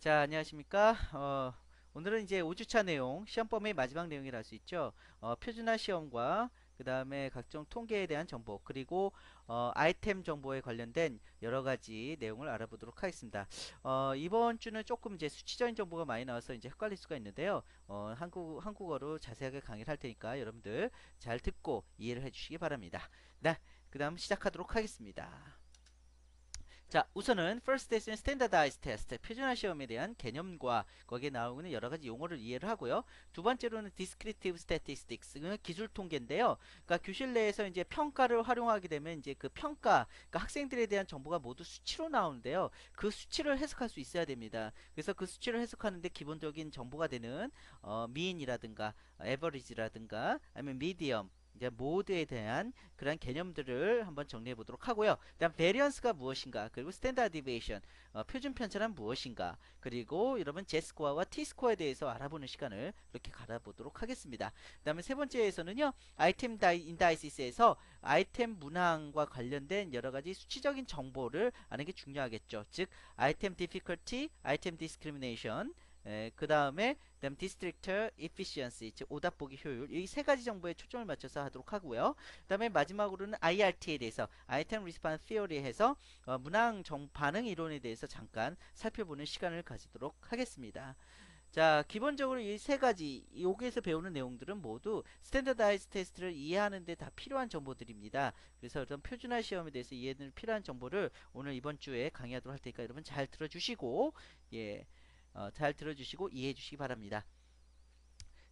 자, 안녕하십니까? 오늘은 이제 5주차 내용, 시험범의 마지막 내용이라 할 수 있죠. 표준화 시험과 그 다음에 각종 통계에 대한 정보, 그리고 아이템 정보에 관련된 여러 가지 내용을 알아보도록 하겠습니다. 이번 주는 조금 이제 수치적인 정보가 많이 나와서 이제 헷갈릴 수가 있는데요. 한국어로 자세하게 강의를 할 테니까 여러분들 잘 듣고 이해를 해주시기 바랍니다. 네, 그 다음 시작하도록 하겠습니다. 자, 우선은 First Test는 Standardized Test, 표준화 시험에 대한 개념과 거기에 나오는 여러 가지 용어를 이해를 하고요. 두 번째로는 Descriptive Statistics는 기술 통계인데요. 그러니까 교실 내에서 이제 평가를 활용하게 되면 이제 그 평가, 그러니까 학생들에 대한 정보가 모두 수치로 나오는데요. 그 수치를 해석할 수 있어야 됩니다. 그래서 그 수치를 해석하는데 기본적인 정보가 되는 mean이라든가 average라든가 아니면 medium 이제 모드에 대한 그런 개념들을 한번 정리해 보도록 하고요. 그다음 베리언스가 무엇인가, 그리고 스탠다드 디베이션, 표준 편차란 무엇인가, 그리고 여러분 제스코어와 T스코어에 대해서 알아보는 시간을 이렇게 가져보도록 하겠습니다. 그다음에 세 번째에서는요, 아이템 인다이시스에서 아이템 문항과 관련된 여러 가지 수치적인 정보를 아는 게 중요하겠죠. 즉 아이템 디피컬티, 아이템 디스크리미네이션, 그 다음에 디스트릭터 에피시언시, 즉 오답 보기 효율, 이 세 가지 정보에 초점을 맞춰서 하도록 하고요. 그 다음에 마지막으로는 IRT에 대해서 아이템 리스폰스 티어리 해서 문항 반응 이론에 대해서 잠깐 살펴보는 시간을 가지도록 하겠습니다. 자, 기본적으로 이 세 가지 여기에서 배우는 내용들은 모두 스탠더다이즈 테스트를 이해하는 데 다 필요한 정보들입니다. 그래서 어떤 표준화 시험에 대해서 이해는 필요한 정보를 오늘 이번 주에 강의하도록 할 테니까 여러분 잘 들어주시고, 예, 잘 들어주시고 이해해 주시기 바랍니다.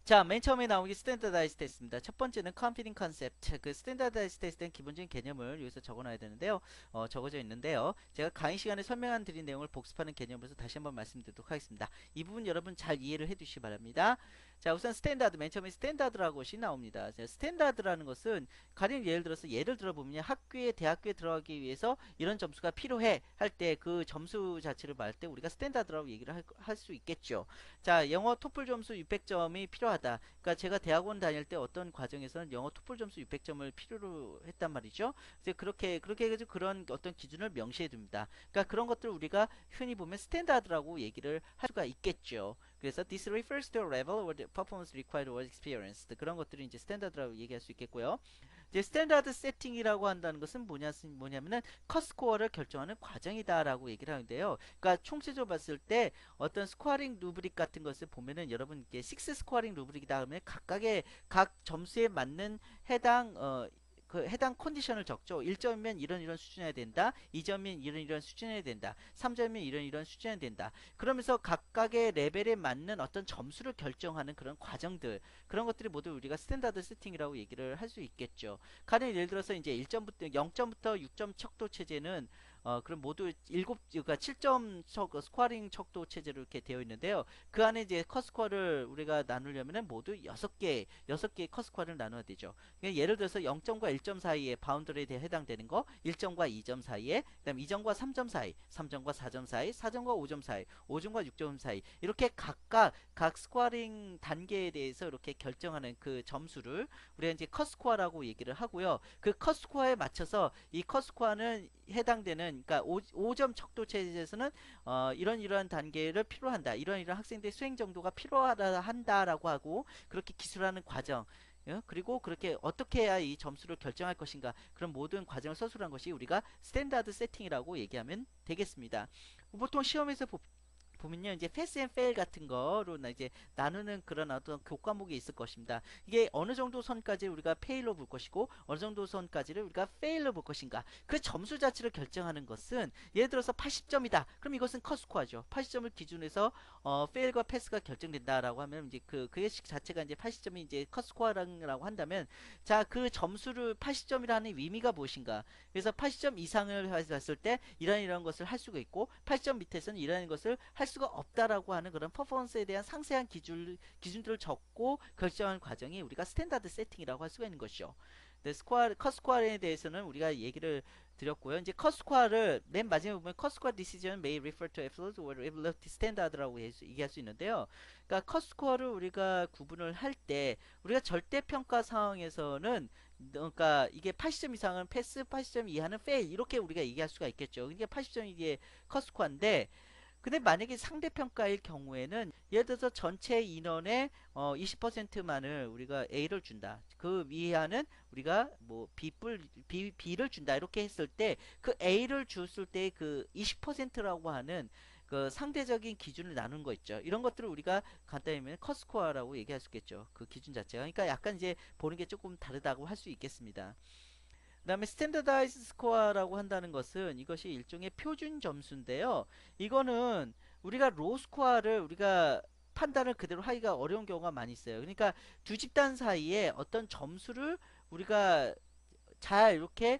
자, 맨 처음에 나온 게 스탠더다이즈 테스트입니다. 첫 번째는 컴피팅 컨셉트. 그 스탠더다이즈 테스트는 기본적인 개념을 여기서 적어놔야 되는데요. 적어져 있는데요. 제가 강의 시간에 설명한 드린 내용을 복습하는 개념으로서 다시 한번 말씀드리도록 하겠습니다. 이 부분 여러분 잘 이해를 해 주시기 바랍니다. 자, 우선 스탠다드, 맨 처음에 스탠다드라고 것이 나옵니다. 자, 스탠다드라는 것은 가령 예를 들어보면 학교에 대학교에 들어가기 위해서 이런 점수가 필요해 할 때 그 점수 자체를 말할 때 우리가 스탠다드라고 얘기를 할 수 있겠죠. 자, 영어 토플 점수 600점이 필요하다. 그러니까 제가 대학원 다닐 때 어떤 과정에서는 영어 토플 점수 600점을 필요로 했단 말이죠. 이제 그렇게 해가지고 그런 어떤 기준을 명시해 둡니다. 그러니까 그런 것들 우리가 흔히 보면 스탠다드라고 얘기를 할 수가 있겠죠. 그래서 this refers to a level or the performance required or experienced. 그런 것들이 이제 스탠다드라고 얘기할 수 있겠고요. 이제 스탠다드 세팅이라고 한다는 것은 뭐냐면은 컷 스코어를 결정하는 과정이다라고 얘기를 하는데요. 그러니까 총체적으로 봤을 때 어떤 스코어링 루브릭 같은 것을 보면은 여러분 이게 6 스코어링 루브릭이다 하면 각각의 각 점수에 맞는 해당 그 해당 컨디션을 적죠. 1점이면 이런 수준이어야 된다. 2점이면 이런 수준이어야 된다. 3점이면 이런 수준이어야 된다. 그러면서 각각의 레벨에 맞는 어떤 점수를 결정하는 그런 과정들, 그런 것들이 모두 우리가 스탠다드 세팅이라고 얘기를 할 수 있겠죠. 가령 예를 들어서 이제 1점부터 0점부터 6점 척도 체제는 그럼 모두 그러니까 7점 스코어링 척도 체제로 이렇게 되어 있는데요. 그 안에 이제 컷 스코어를 우리가 나누려면은 모두 6개의 컷 스코어를 나눠야 되죠. 그러니까 예를 들어서 0점과 1점 사이에 바운더리에 해당되는 거, 1점과 2점 사이에, 그다음 2점과 3점 사이, 3점과 4점 사이, 4점과 5점 사이, 5점과 6점 사이, 이렇게 각각 각 스코어링 단계에 대해서 이렇게 결정하는 그 점수를 우리가 이제 컷 스코어라고 얘기를 하고요. 그 컷 스코어에 맞춰서 이 컷 스코어는 해당되는, 그러니까 5점 척도 체제에서는 이러한 단계를 필요한다. 이런 학생들의 수행 정도가 필요하다 한다라고 하고, 그렇게 기술하는 과정, 그리고 그렇게 어떻게 해야 이 점수를 결정할 것인가, 그런 모든 과정을 서술한 것이 우리가 스탠다드 세팅이라고 얘기하면 되겠습니다. 보통 시험에서 보면요, 이제 패스 앤 페일 같은 거로 이제 나누는 그런 어떤 교과목이 있을 것입니다. 이게 어느 정도 선까지 우리가 페일로 볼 것이고 어느 정도 선까지를 우리가 페일로 볼 것인가, 그 점수 자체를 결정하는 것은 예를 들어서 80점이다. 그럼 이것은 컷스코어죠. 80점을 기준해서 페일과 패스가 결정된다라고 하면 이제 그 예식 자체가 이제 80점이 이제 컷스코어라고 한다면, 자, 그 점수를 80점이라는 의미가 무엇인가? 그래서 80점 이상을 봤을 때 이런 것을 할 수가 있고, 80점 밑에서는 이런 것을 할 수가 없다라고 하는 그런 퍼포먼스에 대한 상세한 기준들을 적고 결정하는 과정이 우리가 스탠다드 세팅이라고 할 수가 있는 것이죠. 네, 컷 스코어에 대해서는 우리가 얘기를 드렸고요. 이제 컷 스코어를 맨 마지막에 보면 컷 스코어 decision may refer to absolute or relative standard라고 얘기할 수 있는데요. 그러니까 컷 스코어를 우리가 구분을 할 때 우리가 절대 평가 상황에서는, 그러니까 이게 80점 이상은 패스, 80점 이하는 페일, 이렇게 우리가 얘기할 수가 있겠죠. 이게 80점이 이게 컷 스코어인데, 근데 만약에 상대평가일 경우에는 예를 들어서 전체 인원의 20%만을 우리가 A를 준다. 그 이하는 우리가 뭐 B를 준다. 이렇게 했을 때 그 A를 줬을 때 그 20%라고 하는 그 상대적인 기준을 나눈 거 있죠. 이런 것들을 우리가 간단히 하면 컷스코어라고 얘기할 수 있겠죠. 그 기준 자체가. 그러니까 약간 이제 보는 게 조금 다르다고 할 수 있겠습니다. 그 다음에 스탠더다이즈 스코어라고 한다는 것은 이것이 일종의 표준 점수인데요. 이거는 우리가 로 스코어를 우리가 판단을 그대로 하기가 어려운 경우가 많이 있어요. 그러니까 두 집단 사이에 어떤 점수를 우리가 잘 이렇게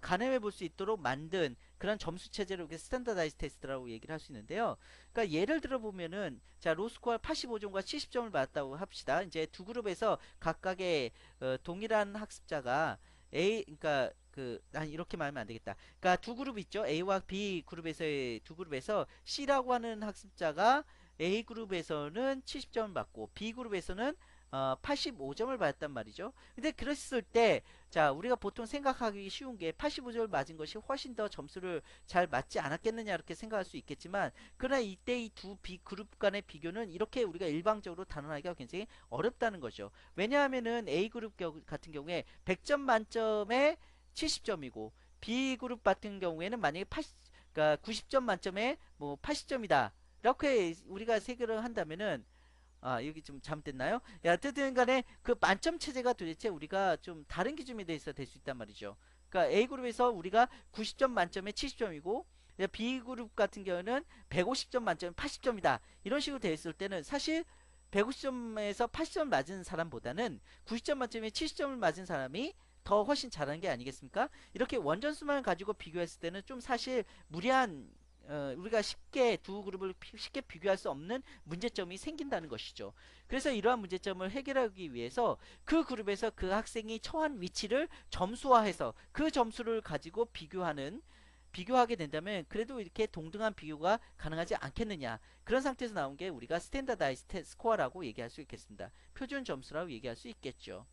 가늠해 볼 수 있도록 만든 그런 점수 체제를 이렇게 스탠더다이즈 테스트라고 얘기를 할 수 있는데요. 그러니까 예를 들어 보면은 자 로스코어 85점과 70점을 받았다고 합시다. 이제 두 그룹에서 각각의 동일한 학습자가 그러니까 난 이렇게 말하면 안 되겠다. 그러니까 두 그룹 있죠. A와 B 그룹에서의 두 그룹에서 C라고 하는 학습자가 A 그룹에서는 70점을 받고 B 그룹에서는 85점을 받았단 말이죠. 근데 그랬을 때, 자, 우리가 보통 생각하기 쉬운 게 85점을 맞은 것이 훨씬 더 점수를 잘 맞지 않았겠느냐, 이렇게 생각할 수 있겠지만, 그러나 이때 이 두 그룹 간의 비교는 이렇게 우리가 일방적으로 단언하기가 굉장히 어렵다는 거죠. 왜냐하면은 A그룹 같은 경우에 100점 만점에 70점이고, B그룹 같은 경우에는 만약에 그러니까 90점 만점에 뭐 80점이다. 이렇게 우리가 세결을 한다면은 여기 좀 잘못됐나요? 어쨌든 간에 그 만점 체제가 도대체 우리가 좀 다른 기준에 대해서 될 수 있단 말이죠. 그러니까 A그룹에서 우리가 90점 만점에 70점이고 B그룹 같은 경우는 150점 만점에 80점이다. 이런 식으로 되어 있을 때는 사실 150점에서 80점 맞은 사람보다는 90점 만점에 70점을 맞은 사람이 더 훨씬 잘하는 게 아니겠습니까? 이렇게 원전수만 가지고 비교했을 때는 좀 사실 무리한 우리가 쉽게 두 그룹을 쉽게 비교할 수 없는 문제점이 생긴다는 것이죠. 그래서 이러한 문제점을 해결하기 위해서 그 그룹에서 그 학생이 처한 위치를 점수화해서 그 점수를 가지고 비교하게 된다면 그래도 이렇게 동등한 비교가 가능하지 않겠느냐. 그런 상태에서 나온 게 우리가 스탠다다이즈 스코어라고 얘기할 수 있겠습니다. 표준 점수라고 얘기할 수 있겠죠.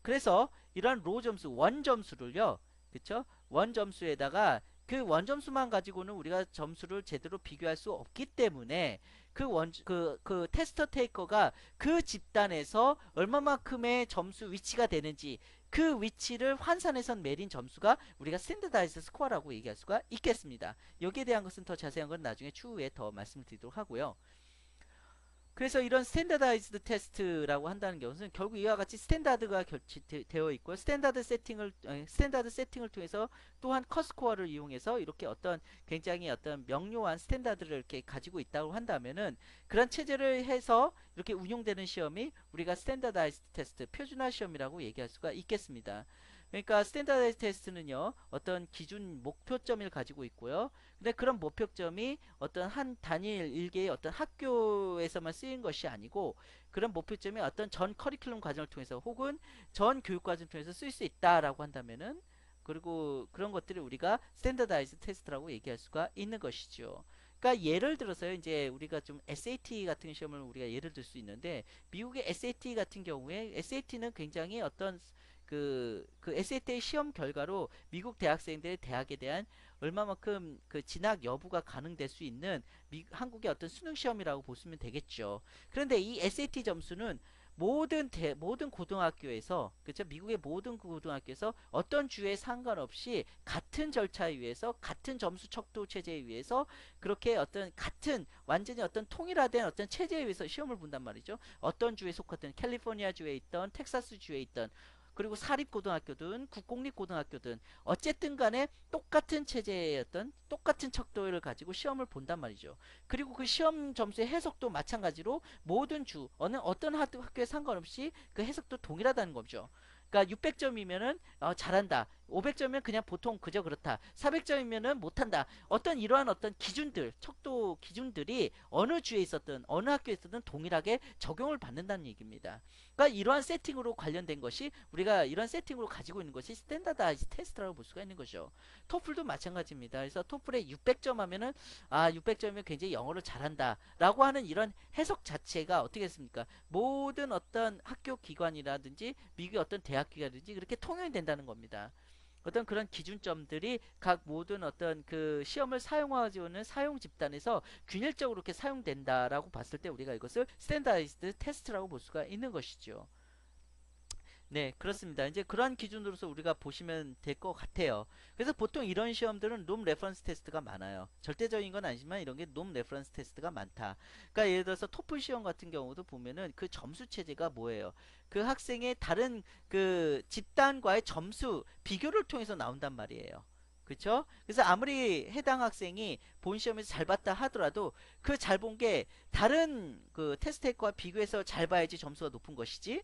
그래서 이런 로 점수, 원 점수를요. 그쵸? 원 점수에다가 그 원 점수만 가지고는 우리가 점수를 제대로 비교할 수 없기 때문에 그 테스터 테이커가 그 집단에서 얼마만큼의 점수 위치가 되는지 그 위치를 환산해서 매린 점수가 우리가 스탠더다이즈 스코어라고 얘기할 수가 있겠습니다. 여기에 대한 것은 더 자세한 건 나중에 추후에 더 말씀을 드리도록 하고요. 그래서 이런 스탠다다이즈드 테스트라고 한다는 것은 결국 이와 같이 스탠다드가 되어 있고 스탠다드 세팅을 통해서 또한 컷스코어를 이용해서 이렇게 어떤 굉장히 어떤 명료한 스탠다드를 이렇게 가지고 있다고 한다면은 그런 체제를 해서 이렇게 운용되는 시험이 우리가 스탠다다이즈드 테스트 표준화 시험이라고 얘기할 수가 있겠습니다. 그러니까 스탠다드이즈 테스트는요 어떤 기준 목표점을 가지고 있고요. 근데 그런 목표점이 어떤 한 단일 일개의 어떤 학교에서만 쓰인 것이 아니고 그런 목표점이 어떤 전 커리큘럼 과정을 통해서 혹은 전 교육 과정을 통해서 쓸 수 있다라고 한다면은 그리고 그런 것들을 우리가 스탠다드이즈 테스트라고 얘기할 수가 있는 것이죠. 그러니까 예를 들어서요, 이제 우리가 좀 SAT 같은 시험을 우리가 예를 들 수 있는데 미국의 SAT 같은 경우에 SAT는 굉장히 어떤 그 SAT 시험 결과로 미국 대학생들의 대학에 대한 얼마만큼 그 진학 여부가 가능될 수 있는 한국의 어떤 수능 시험이라고 보시면 되겠죠. 그런데 이 SAT 점수는 모든 고등학교에서 그렇죠? 미국의 모든 고등학교에서 어떤 주에 상관없이 같은 절차에 의해서 같은 점수 척도 체제에 의해서 그렇게 어떤 같은 완전히 어떤 통일화된 어떤 체제에 의해서 시험을 본단 말이죠. 어떤 주에 속하든 캘리포니아 주에 있던 텍사스 주에 있던 그리고 사립고등학교든 국공립고등학교든 어쨌든 간에 똑같은 체제의 어떤 똑같은 척도를 가지고 시험을 본단 말이죠. 그리고 그 시험 점수의 해석도 마찬가지로 모든 어떤 학교에 상관없이 그 해석도 동일하다는 거죠. 그러니까 600점이면은 잘한다. 500점이면 그냥 보통 그저 그렇다. 400점이면은 못한다. 어떤 이러한 어떤 기준들, 척도 기준들이 어느 주에 있었든 어느 학교에 있었든 동일하게 적용을 받는다는 얘기입니다. 그러니까 이러한 세팅으로 관련된 것이 우리가 이런 세팅으로 가지고 있는 것이 스탠다드이즈 테스트라고 볼 수가 있는 거죠. 토플도 마찬가지입니다. 그래서 토플에 600점 하면은 600점이면 굉장히 영어를 잘한다 라고 하는 이런 해석 자체가 어떻게 했습니까? 모든 어떤 학교 기관이라든지 미국의 어떤 대학 기관이든지 그렇게 통용이 된다는 겁니다. 어떤 그런 기준점들이 각 모든 어떤 그 시험을 사용하는 사용 집단에서 균일적으로 이렇게 사용된다라고 봤을 때 우리가 이것을 스탠다이즈드 테스트라고 볼 수가 있는 것이죠. 네, 그렇습니다. 이제 그러한 기준으로서 우리가 보시면 될 것 같아요. 그래서 보통 이런 시험들은 놈 레퍼런스 테스트가 많아요. 절대적인 건 아니지만 이런 게 놈 레퍼런스 테스트가 많다. 그러니까 예를 들어서 토플 시험 같은 경우도 보면은 그 점수 체제가 뭐예요? 그 학생의 다른 그 집단과의 점수 비교를 통해서 나온단 말이에요. 그쵸? 그래서 아무리 해당 학생이 본 시험에서 잘 봤다 하더라도 그 잘 본 게 다른 그 테스트과 비교해서 잘 봐야지 점수가 높은 것이지,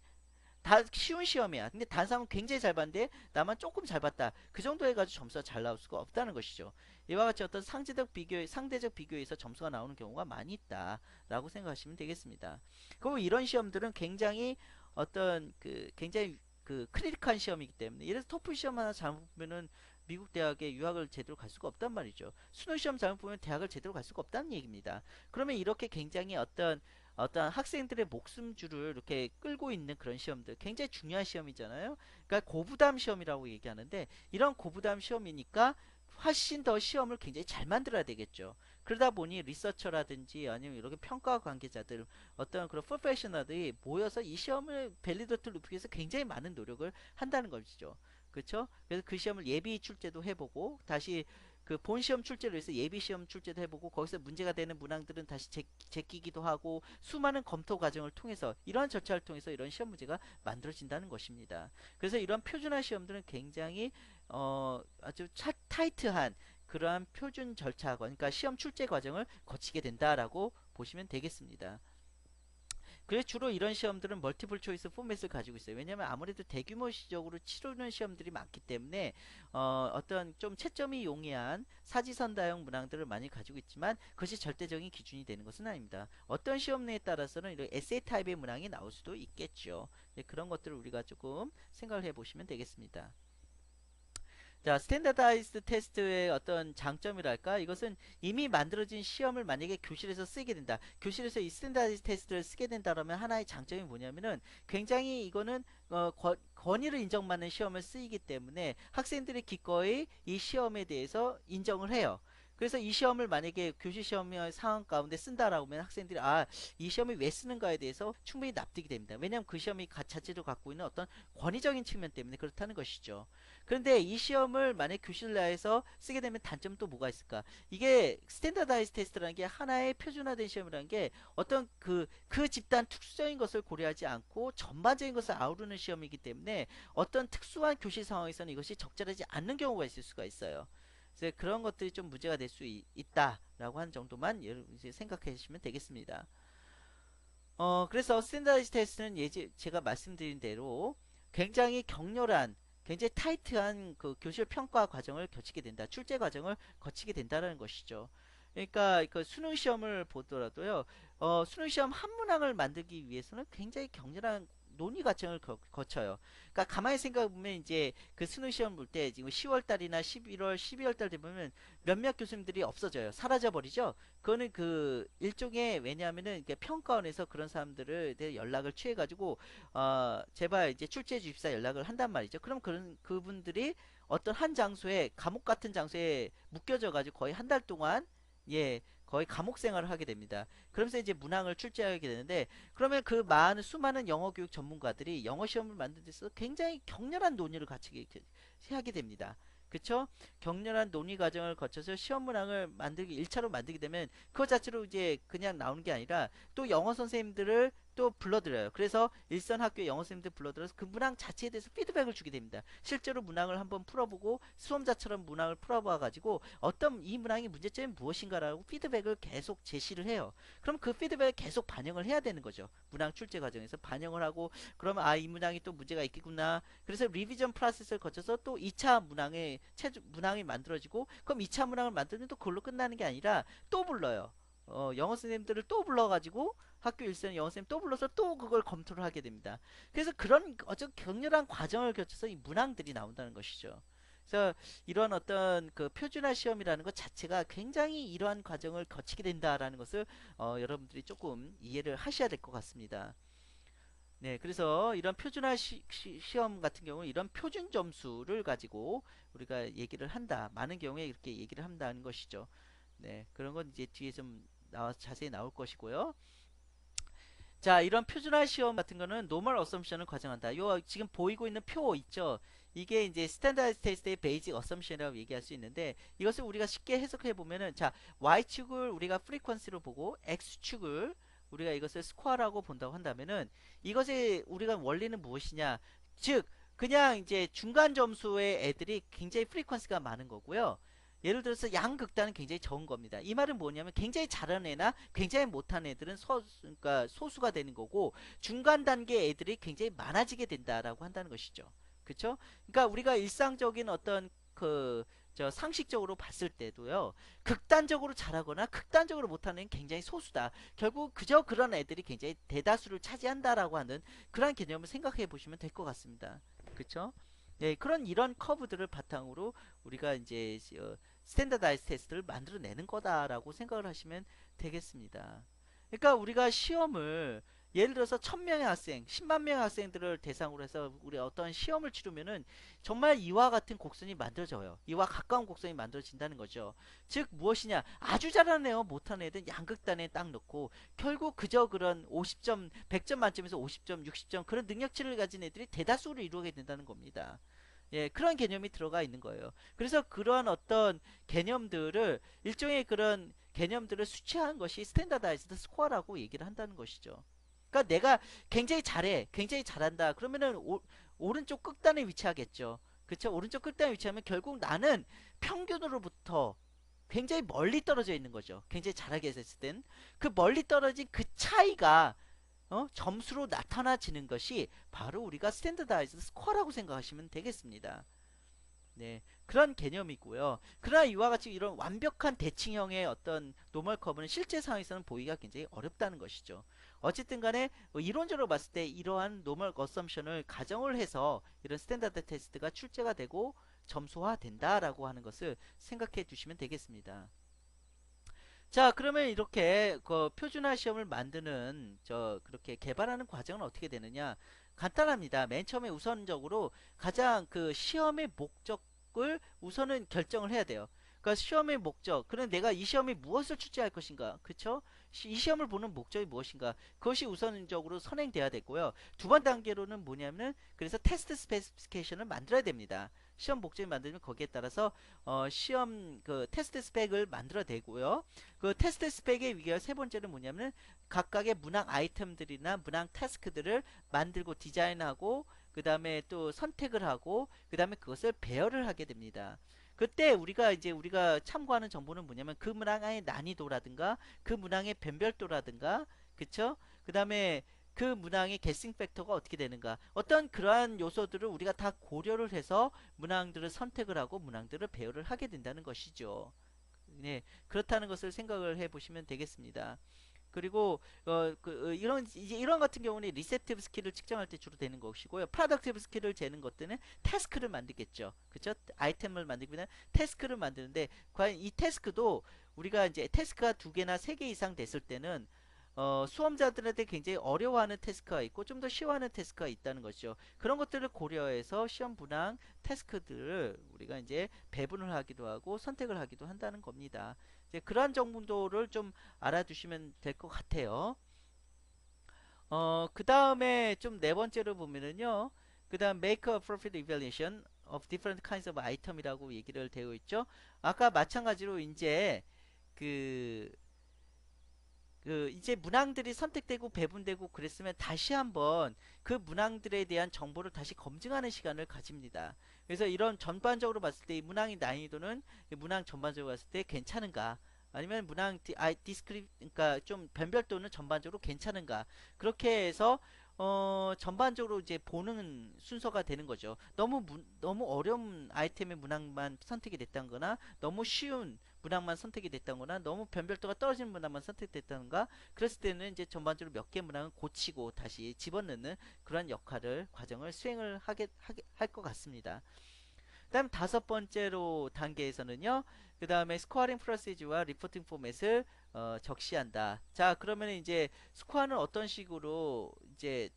다 쉬운 시험이야. 근데 다른 사람은 굉장히 잘 봤는데 나만 조금 잘 봤다. 그 정도 해가지고 점수가 잘 나올 수가 없다는 것이죠. 이와 같이 어떤 상대적 비교에서 점수가 나오는 경우가 많이 있다라고 생각하시면 되겠습니다. 그리고 이런 시험들은 굉장히 어떤 그 굉장히 그 크리티컬한 시험이기 때문에, 예를 들어서 토플 시험 하나 잘못 보면은 미국 대학에 유학을 제대로 갈 수가 없단 말이죠. 수능 시험 잘못 보면 대학을 제대로 갈 수가 없다는 얘기입니다. 그러면 이렇게 굉장히 어떤 학생들의 목숨줄을 이렇게 끌고 있는 그런 시험들, 굉장히 중요한 시험이잖아요. 그러니까 고부담 시험이라고 얘기하는데, 이런 고부담 시험이니까 훨씬 더 시험을 굉장히 잘 만들어야 되겠죠. 그러다 보니 리서처라든지 아니면 이렇게 평가 관계자들, 어떤 그런 프로페셔널들이 모여서 이 시험을 밸리더트를 높이기 위해서 굉장히 많은 노력을 한다는 것이죠. 그렇죠? 그래서 그 시험을 예비 출제도 해보고 다시 그 본 시험 출제를 위해서 예비 시험 출제도 해보고 거기서 문제가 되는 문항들은 다시 제끼기도 하고, 수많은 검토 과정을 통해서 이러한 절차를 통해서 이런 시험 문제가 만들어진다는 것입니다. 그래서 이런 표준화 시험들은 굉장히 아주 타이트한 그러한 표준 절차, 그러니까 시험 출제 과정을 거치게 된다라고 보시면 되겠습니다. 그래서 주로 이런 시험들은 멀티플 초이스 포맷을 가지고 있어요. 왜냐하면 아무래도 대규모적으로 치르는 시험들이 많기 때문에 어떤 좀 채점이 용이한 사지선다형 문항들을 많이 가지고 있지만 그것이 절대적인 기준이 되는 것은 아닙니다. 어떤 시험에 따라서는 이런 에세이 타입의 문항이 나올 수도 있겠죠. 네, 그런 것들을 우리가 조금 생각을 해보시면 되겠습니다. 자, 스탠다다이즈드 테스트의 어떤 장점이랄까? 이것은 이미 만들어진 시험을 만약에 교실에서 쓰게 된다. 교실에서 이 스탠다다이즈드 테스트를 쓰게 된다면 하나의 장점이 뭐냐면은, 굉장히 이거는 권위를 인정받는 시험을 쓰이기 때문에 학생들이 기꺼이 이 시험에 대해서 인정을 해요. 그래서 이 시험을 만약에 교실 시험 상황 가운데 쓴다라고 하면 학생들이 이 시험이 왜 쓰는가에 대해서 충분히 납득이 됩니다. 왜냐하면 그 시험이 자체로 갖고 있는 어떤 권위적인 측면 때문에 그렇다는 것이죠. 그런데 이 시험을 만약 교실 내에서 쓰게 되면 단점은 또 뭐가 있을까? 이게 스탠다다이즈 테스트라는 게 하나의 표준화된 시험이라는 게 어떤 그 집단 특수적인 것을 고려하지 않고 전반적인 것을 아우르는 시험이기 때문에 어떤 특수한 교실 상황에서는 이것이 적절하지 않는 경우가 있을 수가 있어요. 그래서 그런 것들이 좀 문제가 될 수 있다라고 하는 정도만 이제 생각해 주시면 되겠습니다. 그래서 스탠다이즈 테스트는 제가 말씀드린 대로 굉장히 격렬한, 굉장히 타이트한 그 교실 평가 과정을 거치게 된다. 출제 과정을 거치게 된다는 것이죠. 그러니까 그 수능 시험을 보더라도요, 수능 시험 한 문항을 만들기 위해서는 굉장히 격렬한 논의 과정을 거쳐요. 그러니까 가만히 생각해 보면 이제 그 수능 시험 볼 때 지금 10월 달이나 11월, 12월 달 되면 몇몇 교수님들이 없어져요. 사라져 버리죠. 그거는 그 일종의, 왜냐하면은 이게 평가원에서 그런 사람들을 연락을 취해 가지고 제발 이제 출제 주입사 연락을 한단 말이죠. 그럼 그런 그분들이 어떤 한 장소에, 감옥 같은 장소에 묶여져 가지고 거의 한 달 동안, 예, 거의 감옥 생활을 하게 됩니다. 그러면서 이제 문항을 출제하게 되는데, 그러면 그 많은 수많은 영어 교육 전문가들이 영어 시험을 만드는 데 있어서 굉장히 격렬한 논의를 같이 하게 됩니다. 그쵸? 격렬한 논의 과정을 거쳐서 시험 문항을 만들기, 1차로 만들게 되면 그것 자체로 이제 그냥 나오는 게 아니라 또 영어 선생님들을 또 불러들여요. 그래서 일선 학교 영어 선생님들 불러들여서 그 문항 자체에 대해서 피드백을 주게 됩니다. 실제로 문항을 한번 풀어보고 수험자처럼 문항을 풀어봐 가지고 어떤 이 문항의 문제점이 무엇인가라고 피드백을 계속 제시를 해요. 그럼 그 피드백을 계속 반영을 해야 되는 거죠. 문항 출제 과정에서 반영을 하고, 그러면 이 문항이 또 문제가 있겠구나. 그래서 리비전 프로세스를 거쳐서 또 2차 문항이 만들어지고, 그럼 2차 문항을 만들면 또 그걸로 끝나는 게 아니라 또 불러요. 영어 선생님들을 또 불러가지고, 학교 일선 영어 선생님 또 불러서 또 그걸 검토를 하게 됩니다. 그래서 그런 아주 격렬한 과정을 거쳐서 이 문항들이 나온다는 것이죠. 그래서 이러한 어떤 그 표준화 시험이라는 것 자체가 굉장히 이러한 과정을 거치게 된다라는 것을 여러분들이 조금 이해를 하셔야 될 것 같습니다. 네, 그래서 이런 표준화 시험 같은 경우는 이런 표준 점수를 가지고 우리가 얘기를 한다. 많은 경우에 이렇게 얘기를 한다는 것이죠. 네, 그런 건 이제 뒤에 좀 자세히 나올 것이고요. 자, 이런 표준화 시험 같은 거는 노멀 어썸션을 가정한다. 요 지금 보이고 있는 표 있죠? 이게 이제 스탠다드 테스트의 베이직 어썸션이라고 얘기할 수 있는데 이것을 우리가 쉽게 해석해 보면은 자, y축을 우리가 프리퀀시로 보고 x축을 우리가 이것을 스코어라고 본다고 한다면은 이것의 우리가 원리는 무엇이냐? 즉 그냥 이제 중간 점수의 애들이 굉장히 프리퀀시가 많은 거고요. 예를 들어서 양극단은 굉장히 적은 겁니다. 이 말은 뭐냐면 굉장히 잘하는 애나 굉장히 못하는 애들은 그러니까 소수가 되는 거고 중간 단계 애들이 굉장히 많아지게 된다라고 한다는 것이죠. 그렇죠? 그러니까 우리가 일상적인 어떤 저 상식적으로 봤을 때도요. 극단적으로 잘하거나 극단적으로 못하는 애는 굉장히 소수다. 결국 그저 그런 애들이 굉장히 대다수를 차지한다라고 하는 그런 개념을 생각해 보시면 될 것 같습니다. 그렇죠? 네, 그런 이런 커브들을 바탕으로 우리가 이제 스탠다다이즈 테스트를 만들어내는 거다라고 생각을 하시면 되겠습니다. 그러니까 우리가 시험을 예를 들어서 1000명의 학생, 10만 명의 학생들을 대상으로 해서 우리 어떤 시험을 치르면은 정말 이와 같은 곡선이 만들어져요. 이와 가까운 곡선이 만들어진다는 거죠. 즉 무엇이냐? 아주 잘하는 애와 못하는 애들 양극단에 딱 넣고 결국 그저 그런 50점, 100점 만점에서 50점, 60점 그런 능력치를 가진 애들이 대다수를 이루게 된다는 겁니다. 예, 그런 개념이 들어가 있는 거예요. 그래서 그러한 어떤 개념들을 일종의 그런 개념들을 수치한 것이 스탠다다이즈드 스코어라고 얘기를 한다는 것이죠. 그러니까 내가 굉장히 잘해, 굉장히 잘한다. 그러면은 오른쪽 끝단에 위치하겠죠. 그쵸? 오른쪽 끝단에 위치하면 결국 나는 평균으로부터 굉장히 멀리 떨어져 있는 거죠. 굉장히 잘하게 했을 땐. 그 멀리 떨어진 그 차이가 점수로 나타나지는 것이 바로 우리가 스탠더다이즈 스코어라고 생각하시면 되겠습니다. 네, 그런 개념이고요. 그러나 이와 같이 이런 완벽한 대칭형의 어떤 노멀 커브는 실제 상황에서는 보기가 굉장히 어렵다는 것이죠. 어쨌든 간에 뭐 이론적으로 봤을 때 이러한 노멀 어썸션을 가정을 해서 이런 스탠다드 테스트가 출제가 되고 점수화 된다라고 하는 것을 생각해 두시면 되겠습니다. 자, 그러면 이렇게 그 표준화 시험을 만드는 그렇게 개발하는 과정은 어떻게 되느냐? 간단합니다. 맨 처음에 우선적으로 가장 그 시험의 목적을 우선은 결정을 해야 돼요. 그러니까 시험의 목적, 그럼 내가 이 시험에 무엇을 출제할 것인가? 그쵸? 이 시험을 보는 목적이 무엇인가? 그것이 우선적으로 선행돼야 되고요. 두 번 단계로는 뭐냐면 그래서 테스트 스페시피케이션을 만들어야 됩니다. 시험 목적을 만들면 거기에 따라서 시험 그 테스트 스펙을 만들어야 되고요. 그 테스트 스펙의 위기가 세 번째는 뭐냐면 각각의 문항 아이템들이나 문항 태스크들을 만들고 디자인하고 그 다음에 또 선택을 하고 그 다음에 그것을 배열을 하게 됩니다. 그때 우리가 참고하는 정보는 뭐냐면 그 문항의 난이도라든가 그 문항의 변별도라든가 그쵸? 그 다음에 그 문항의 게싱 팩터가 어떻게 되는가 어떤 그러한 요소들을 우리가 다 고려를 해서 문항들을 선택을 하고 문항들을 배열을 하게 된다는 것이죠. 네, 그렇다는 것을 생각을 해 보시면 되겠습니다. 그리고 이런 같은 경우는 리셉티브 스킬을 측정할 때 주로 되는 것이고요. 프로덕티브 스킬을 재는 것들은 태스크를 만들겠죠. 그렇죠? 아이템을 만들기 위한 태스크를 만드는데 과연 이 태스크도 우리가 이제 태스크가 두 개나 세 개 이상 됐을 때는 수험자들한테 굉장히 어려워하는 태스크가 있고 좀 더 쉬워하는 태스크가 있다는 것이죠. 그런 것들을 고려해서 시험 분당 태스크들을 우리가 이제 배분을 하기도 하고 선택을 하기도 한다는 겁니다. 이제 그러한 정도를 좀 알아두시면 될 것 같아요. 그 다음에 좀 네 번째로 보면은요. 그 다음 make a profit evaluation of different kinds of item이라고 얘기를 되어 있죠. 아까 마찬가지로 이제 그 이제 문항들이 선택되고 배분되고 그랬으면 다시 한번 그 문항들에 대한 정보를 다시 검증하는 시간을 가집니다. 그래서 이런 전반적으로 봤을 때 이 문항의 난이도는 이 문항 전반적으로 봤을 때 괜찮은가? 아니면 문항 그러니까 좀 변별도는 전반적으로 괜찮은가? 그렇게 해서 전반적으로 이제 보는 순서가 되는 거죠. 너무 어려운 아이템의 문항만 선택이 됐다거나 너무 쉬운 문항만 선택이 됐다거나 너무 변별도가 떨어지는 문항만 선택됐다는가 그랬을 때는 이제 전반적으로 몇 개 문항을 고치고 다시 집어넣는 그런 역할을 과정을 수행을 할 것 같습니다. 그다음 다섯 번째로 단계에서는요. 그 다음에 스코어링 프로시저와 리포팅 포맷을 적시한다. 자, 그러면 이제 스코어는 어떤 식으로 이제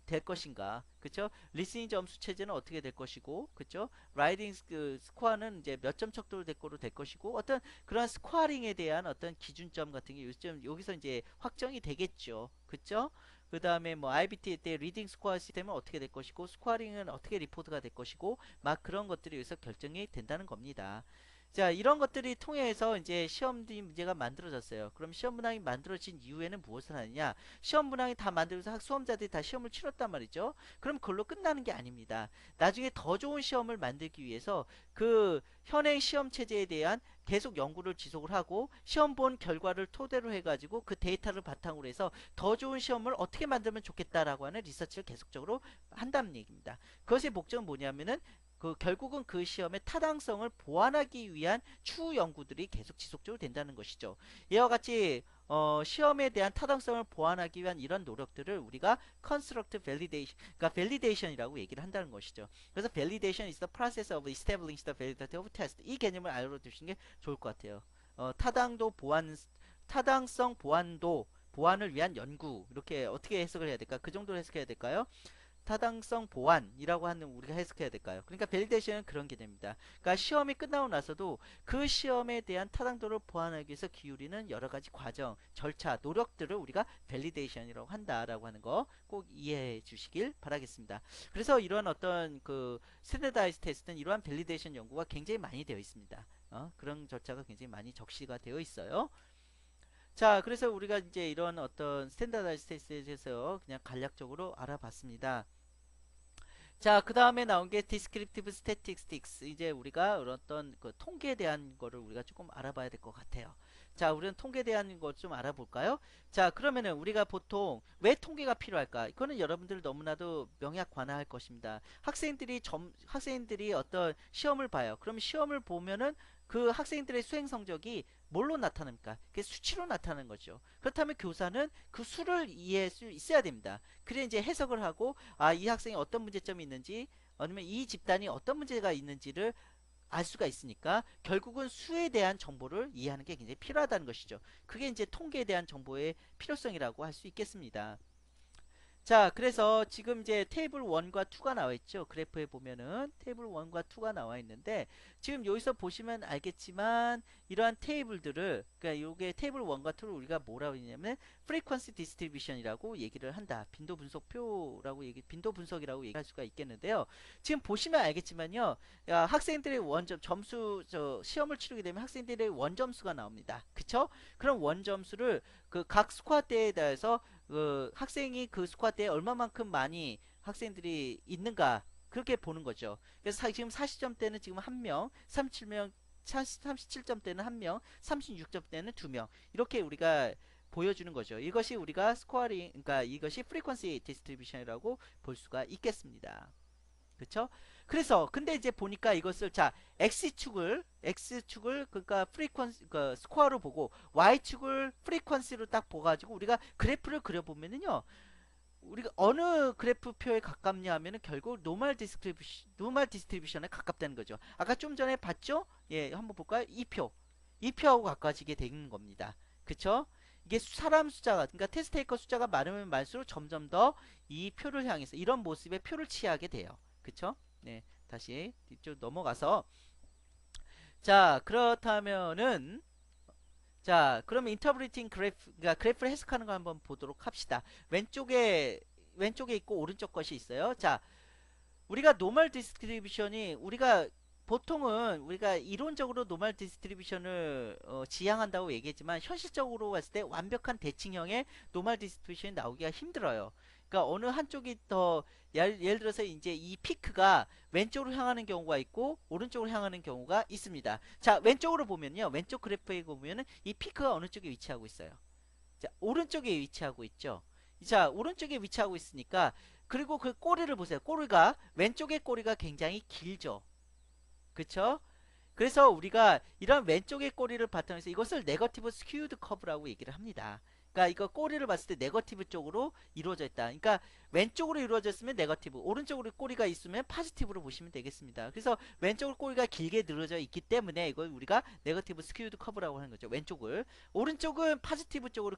될 것인가, 그쵸? 리스닝 점수 체제는 어떻게 될 것이고, 그쵸? 라이딩 그 스코어는 이제 몇 점 척도로 될 것이고, 어떤 그런 스코어링에 대한 어떤 기준점 같은 게 요즘 여기서 이제 확정이 되겠죠, 그쵸? 그 다음에 뭐 IBT 때 리딩 스코어 시스템은 어떻게 될 것이고, 스코어링은 어떻게 리포트가 될 것이고, 막 그런 것들이 여기서 결정이 된다는 겁니다. 자, 이런 것들이 통해서 이제 시험 문제가 만들어졌어요. 그럼 시험 문항이 만들어진 이후에는 무엇을 하느냐? 시험 문항이 다 만들어서 수험자들이 다 시험을 치렀단 말이죠. 그럼 그걸로 끝나는 게 아닙니다. 나중에 더 좋은 시험을 만들기 위해서 그 현행 시험 체제에 대한 계속 연구를 지속을 하고 시험 본 결과를 토대로 해가지고 그 데이터를 바탕으로 해서 더 좋은 시험을 어떻게 만들면 좋겠다라고 하는 리서치를 계속적으로 한다는 얘기입니다. 그것의 목적은 뭐냐면은 결국은 그 시험의 타당성을 보완하기 위한 추후 연구들이 계속 지속적으로 된다는 것이죠. 이와 같이 시험에 대한 타당성을 보완하기 위한 이런 노력들을 우리가 constructive validation, 그러니까 validation이라고 얘기를 한다는 것이죠. 그래서 validation is the process of establishing the validity of test. 이 개념을 알아두시는 게 좋을 것 같아요. 타당성 보완도, 보완을 위한 연구, 이렇게 어떻게 해석을 해야 될까? 그 정도로 해석해야 될까요? 타당성 보완이라고 하는 우리가 해석해야 될까요? 그러니까 밸리데이션은 그런 개념입니다. 그러니까 시험이 끝나고 나서도 그 시험에 대한 타당도를 보완하기 위해서 기울이는 여러 가지 과정, 절차, 노력들을 우리가 밸리데이션이라고 한다라고 하는 거 꼭 이해해 주시길 바라겠습니다. 그래서 이런 어떤 그 스탠다이즈 테스트는 이러한 밸리데이션 연구가 굉장히 많이 되어 있습니다. 그런 절차가 굉장히 많이 적시가 되어 있어요. 자, 그래서 우리가 이제 이런 어떤 스탠다이즈 테스트에 대해서 그냥 간략적으로 알아봤습니다. 자, 그 다음에 나온 게 Descriptive Statistics. 이제 우리가 어떤 그 통계에 대한 거를 우리가 조금 알아봐야 될 것 같아요. 자, 우리는 통계에 대한 것 좀 알아볼까요? 자, 그러면은 우리가 보통 왜 통계가 필요할까? 이거는 여러분들 너무나도 명약관화할 것입니다. 학생들이 어떤 시험을 봐요. 그럼 시험을 보면은 그 학생들의 수행 성적이 뭘로 나타납니까? 그게 수치로 나타나는 거죠. 그렇다면 교사는 그 수를 이해할 수 있어야 됩니다. 그래 이제 해석을 하고 이 학생이 어떤 문제점이 있는지 아니면 이 집단이 어떤 문제가 있는지를 알 수가 있으니까 결국은 수에 대한 정보를 이해하는 게 굉장히 필요하다는 것이죠. 그게 이제 통계에 대한 정보의 필요성이라고 할 수 있겠습니다. 자, 그래서 지금 이제 테이블 1과 2가 나와 있죠. 그래프에 보면은 테이블 1과 2가 나와 있는데 지금 여기서 보시면 알겠지만 이러한 테이블들을 그러니까 요게 테이블 1과 2를 우리가 뭐라고 했냐면 frequency distribution이라고 얘기를 한다. 빈도 분석이라고 얘기할 수가 있겠는데요. 지금 보시면 알겠지만요. 학생들의 원점 점수 시험을 치르게 되면 학생들의 원점수가 나옵니다. 그쵸? 그럼 원점수를 그 각 스코어대에 대해서 그 학생이 그 스코어 때에 얼마만큼 많이 학생들이 있는가 그렇게 보는 거죠. 그래서 지금 40점대는 지금 1명, 37점대는 1명, 36점대는 2명 이렇게 우리가 보여주는 거죠. 이것이 우리가 스코어링, 그러니까 이것이 프리퀀시 디스트리뷰션이라고 볼 수가 있겠습니다. 그쵸? 그래서 근데 이제 보니까 이것을 자 x축을 그러니까 프리퀀시 그 스코어로 보고 y축을 프리퀀시로 딱 보가지고 우리가 그래프를 그려보면은요 우리가 어느 그래프표에 가깝냐 하면은 결국 노멀 디스트리뷰션에 가깝다는 거죠. 아까 좀 전에 봤죠? 예, 한번 볼까요? 이 표하고 가까워지게 되는 겁니다. 그쵸? 이게 사람 숫자가 그러니까 테스트 테이커 숫자가 많으면 많을수록 점점 더 이 표를 향해서 이런 모습의 표를 취하게 돼요. 그쵸? 네, 다시 뒤쪽 넘어가서 자 그렇다면은 자 그러면 인터브리팅 그래프 그러니까 그래프를 해석하는 거 한번 보도록 합시다. 왼쪽에 있고 오른쪽 것이 있어요. 자 우리가 노멀 디스트리뷰션이 우리가 보통은 우리가 이론적으로 노멀 디스트리뷰션을 지향한다고 얘기했지만 현실적으로 봤을 때 완벽한 대칭형의 노멀 디스트리뷰션이 나오기가 힘들어요. 그러니까 어느 한쪽이 더 예를 들어서 이제 이 피크가 왼쪽으로 향하는 경우가 있고 오른쪽으로 향하는 경우가 있습니다. 자 왼쪽으로 보면요. 왼쪽 그래프에 보면은 이 피크가 어느 쪽에 위치하고 있어요. 자 오른쪽에 위치하고 있죠. 자 오른쪽에 위치하고 있으니까 그리고 그 꼬리를 보세요. 왼쪽의 꼬리가 굉장히 길죠. 그쵸? 그래서 우리가 이런 왼쪽의 꼬리를 바탕으로 해서 이것을 네거티브 스큐드 커브라고 얘기를 합니다. 그러니까 이거 꼬리를 봤을 때 네거티브 쪽으로 이루어져 있다. 그러니까 왼쪽으로 이루어졌으면 네거티브, 오른쪽으로 꼬리가 있으면 포지티브로 보시면 되겠습니다. 그래서 왼쪽으로 꼬리가 길게 늘어져 있기 때문에 이걸 우리가 네거티브 스큐드 커브라고 하는 거죠. 왼쪽을. 오른쪽은 포지티브 쪽으로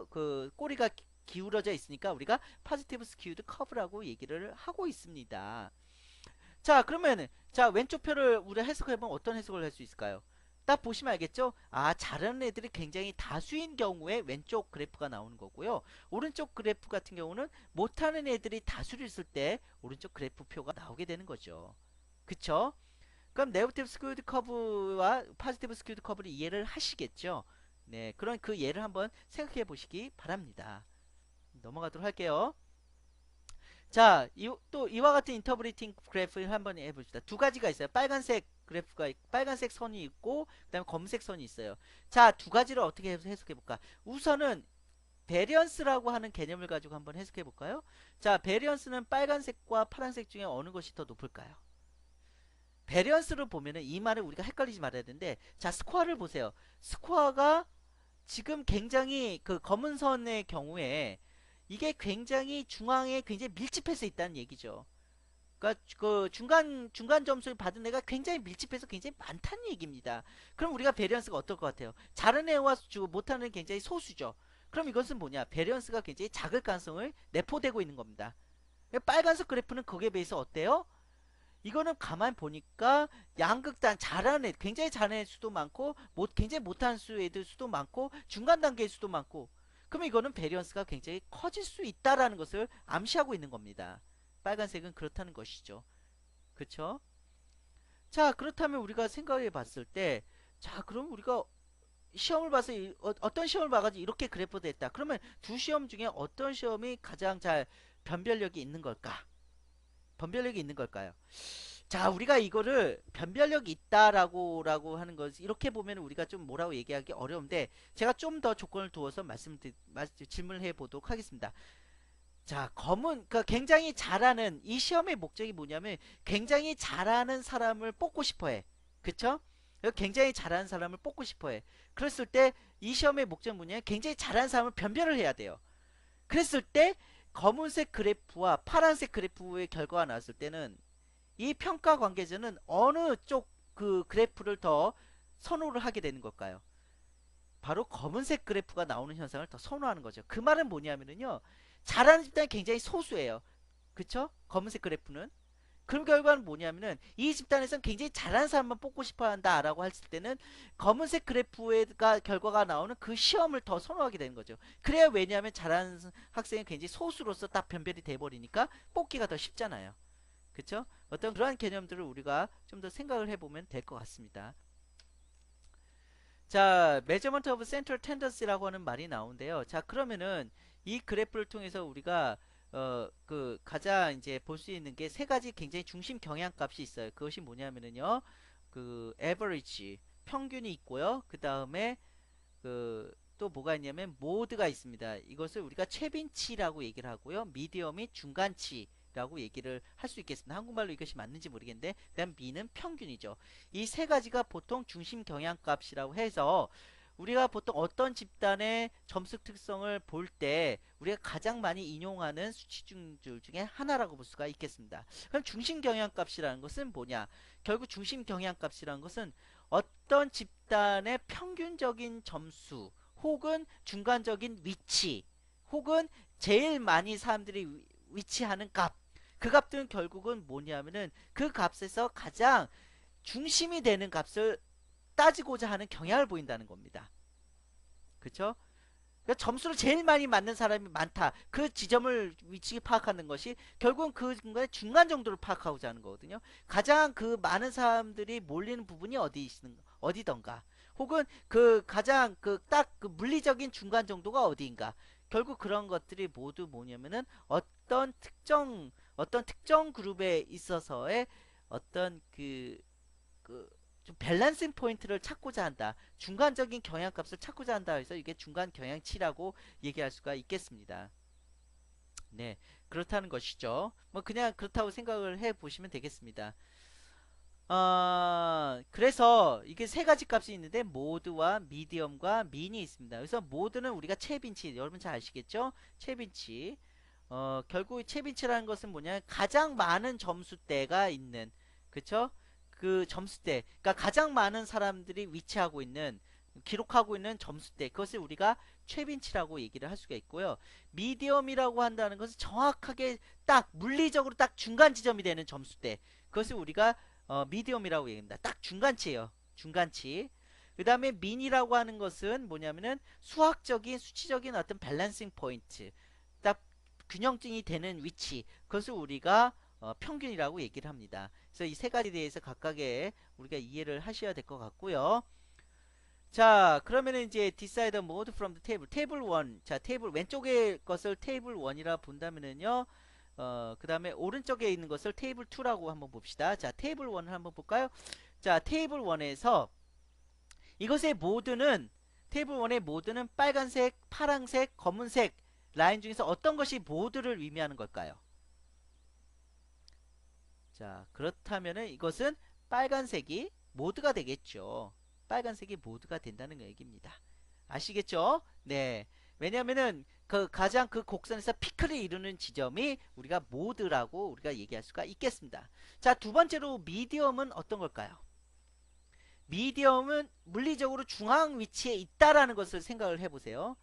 그 꼬리가 기울어져 있으니까 우리가 포지티브 스큐드 커브라고 얘기를 하고 있습니다. 자, 그러면 자, 왼쪽 표를 우리가 해석해보면 어떤 해석을 할 수 있을까요? 딱 보시면 알겠죠? 아, 잘하는 애들이 굉장히 다수인 경우에 왼쪽 그래프가 나오는 거고요. 오른쪽 그래프 같은 경우는 못하는 애들이 다수를 있을 때 오른쪽 그래프 표가 나오게 되는 거죠. 그쵸? 그럼 네거티브 스큐드 커브와 포지티브 스큐드 커브를 이해를 하시겠죠? 네, 그런 그 예를 한번 생각해 보시기 바랍니다. 넘어가도록 할게요. 자, 또 이와 같은 인터브리팅 그래프를 한번 해봅시다. 두 가지가 있어요. 빨간색 그래프가 빨간색 선이 있고 그다음에 검은색 선이 있어요. 자, 두 가지를 어떻게 해석해 볼까? 우선은 베리언스라고 하는 개념을 가지고 한번 해석해 볼까요? 자, 베리언스는 빨간색과 파란색 중에 어느 것이 더 높을까요? 베리언스를 보면은 이 말을 우리가 헷갈리지 말아야 되는데, 자, 스코어를 보세요. 스코어가 지금 굉장히 그 검은 선의 경우에 이게 굉장히 중앙에 굉장히 밀집해서 있다는 얘기죠. 그러니까 그 중간 점수를 받은 애가 굉장히 밀집해서 굉장히 많다는 얘기입니다. 그럼 우리가 베리언스가 어떨 것 같아요? 잘하는 애와 못하는 애 굉장히 소수죠. 그럼 이것은 뭐냐? 베리언스가 굉장히 작을 가능성을 내포되고 있는 겁니다. 빨간색 그래프는 거기에 비해서 어때요? 이거는 가만 보니까 양극단 잘하는 애, 굉장히 잘하는 애 수도 많고 굉장히 못하는 애들 수도 많고 중간 단계의 수도 많고, 그러면 이거는 베리언스가 굉장히 커질 수 있다라는 것을 암시하고 있는 겁니다. 빨간색은 그렇다는 것이죠. 그쵸? 자, 그렇다면 우리가 생각해 봤을 때, 자, 그럼 우리가 시험을 봐서 어떤 시험을 봐가지고 이렇게 그래프 됐다. 그러면 두 시험 중에 어떤 시험이 가장 잘 변별력이 있는 걸까? 변별력이 있는 걸까요? 자, 우리가 이거를 변별력이 있다라고 하는 것, 이렇게 보면 우리가 좀 뭐라고 얘기하기 어려운데, 제가 좀 더 조건을 두어서 질문을 해 보도록 하겠습니다. 자, 그러니까 굉장히 잘하는, 이 시험의 목적이 뭐냐면 굉장히 잘하는 사람을 뽑고 싶어 해. 그쵸? 굉장히 잘하는 사람을 뽑고 싶어 해. 그랬을 때 이 시험의 목적은 뭐냐면 굉장히 잘하는 사람을 변별을 해야 돼요. 그랬을 때 검은색 그래프와 파란색 그래프의 결과가 나왔을 때는 이 평가 관계자는 어느 쪽 그 그래프를 더 선호를 하게 되는 걸까요? 바로 검은색 그래프가 나오는 현상을 더 선호하는 거죠. 그 말은 뭐냐면요, 잘하는 집단이 굉장히 소수예요. 그쵸? 검은색 그래프는. 그럼 결과는 뭐냐면은 이 집단에서는 굉장히 잘하는 사람만 뽑고 싶어 한다라고 했을 때는 검은색 그래프의 결과가 나오는 그 시험을 더 선호하게 되는 거죠. 그래야, 왜냐하면 잘하는 학생이 굉장히 소수로서 딱 변별이 돼버리니까 뽑기가 더 쉽잖아요. 그쵸? 어떤 그러한 개념들을 우리가 좀 더 생각을 해보면 될 것 같습니다. 자, measurement of central tendency라고 하는 말이 나오는데요. 자, 그러면은 이 그래프를 통해서 우리가 그 가장 이제 볼 수 있는 게 세 가지 굉장히 중심 경향값이 있어요. 그것이 뭐냐면은요, 그 average 평균이 있고요. 그 다음에 그 또 뭐가 있냐면 모드가 있습니다. 이것을 우리가 최빈치라고 얘기를 하고요. 미디엄이 중간치라고 얘기를 할 수 있겠습니다. 한국말로 이것이 맞는지 모르겠는데, 그다음 B는 평균이죠. 이 세 가지가 보통 중심 경향값이라고 해서 우리가 보통 어떤 집단의 점수 특성을 볼 때 우리가 가장 많이 인용하는 수치중들 중에 하나라고 볼 수가 있겠습니다. 그럼 중심 경향값이라는 것은 뭐냐? 결국 중심 경향값이라는 것은 어떤 집단의 평균적인 점수 혹은 중간적인 위치 혹은 제일 많이 사람들이 위치하는 값, 그 값들은 결국은 뭐냐면은 그 값에서 가장 중심이 되는 값을 따지고자 하는 경향을 보인다는 겁니다. 그쵸? 그러니까 점수를 제일 많이 맞는 사람이 많다. 그 지점을 위치 파악하는 것이 결국은 그 중간 정도를 파악하고자 하는 거거든요. 가장 그 많은 사람들이 몰리는 부분이 어디던가. 혹은 그 가장 그 딱 그 물리적인 중간 정도가 어디인가. 결국 그런 것들이 모두 뭐냐면은 어떤 특정 그룹에 있어서의 어떤 좀 밸런싱 포인트를 찾고자 한다. 중간적인 경향값을 찾고자 한다 해서 이게 중간 경향치라고 얘기할 수가 있겠습니다. 네, 그렇다는 것이죠. 뭐 그냥 그렇다고 생각을 해 보시면 되겠습니다. 그래서 이게 세 가지 값이 있는데 모드와 미디엄과 민이 있습니다. 그래서 모드는 우리가 최빈치, 여러분 잘 아시겠죠? 최빈치. 결국 최빈치라는 것은 뭐냐? 가장 많은 점수대가 있는, 그쵸? 그 점수대, 그러니까 가장 많은 사람들이 위치하고 있는 기록하고 있는 점수대, 그것을 우리가 최빈치라고 얘기를 할 수가 있고요. 미디엄이라고 한다는 것은 정확하게 딱 물리적으로 딱 중간 지점이 되는 점수대, 그것을 우리가 미디엄이라고 얘기합니다. 딱 중간치예요. 중간치. 그 다음에 민이라고 하는 것은 뭐냐면은 수학적인 수치적인 어떤 밸런싱 포인트, 딱 균형증이 되는 위치, 그것을 우리가 평균이라고 얘기를 합니다. 그래서 이 세 가지에 대해서 각각의 우리가 이해를 하셔야 될 것 같고요. 자, 그러면은 이제 decide the mode from the table. 테이블 1. 자, 테이블 왼쪽의 것을 테이블 1이라 본다면은요. 그 다음에 오른쪽에 있는 것을 테이블 2라고 한번 봅시다. 자, 테이블 1을 한번 볼까요? 자, 테이블 1에서 이것의 모드는, 테이블 1의 모드는 빨간색, 파란색, 검은색 라인 중에서 어떤 것이 모드를 의미하는 걸까요? 자, 그렇다면은 이것은 빨간색이 모드가 되겠죠. 빨간색이 모드가 된다는 얘기입니다. 아시겠죠? 네. 왜냐면은 그 가장 그 곡선에서 피크를 이루는 지점이 우리가 모드라고 우리가 얘기할 수가 있겠습니다. 자, 두 번째로 미디엄은 어떤 걸까요? 미디엄은 물리적으로 중앙 위치에 있다라는 것을 생각을 해보세요.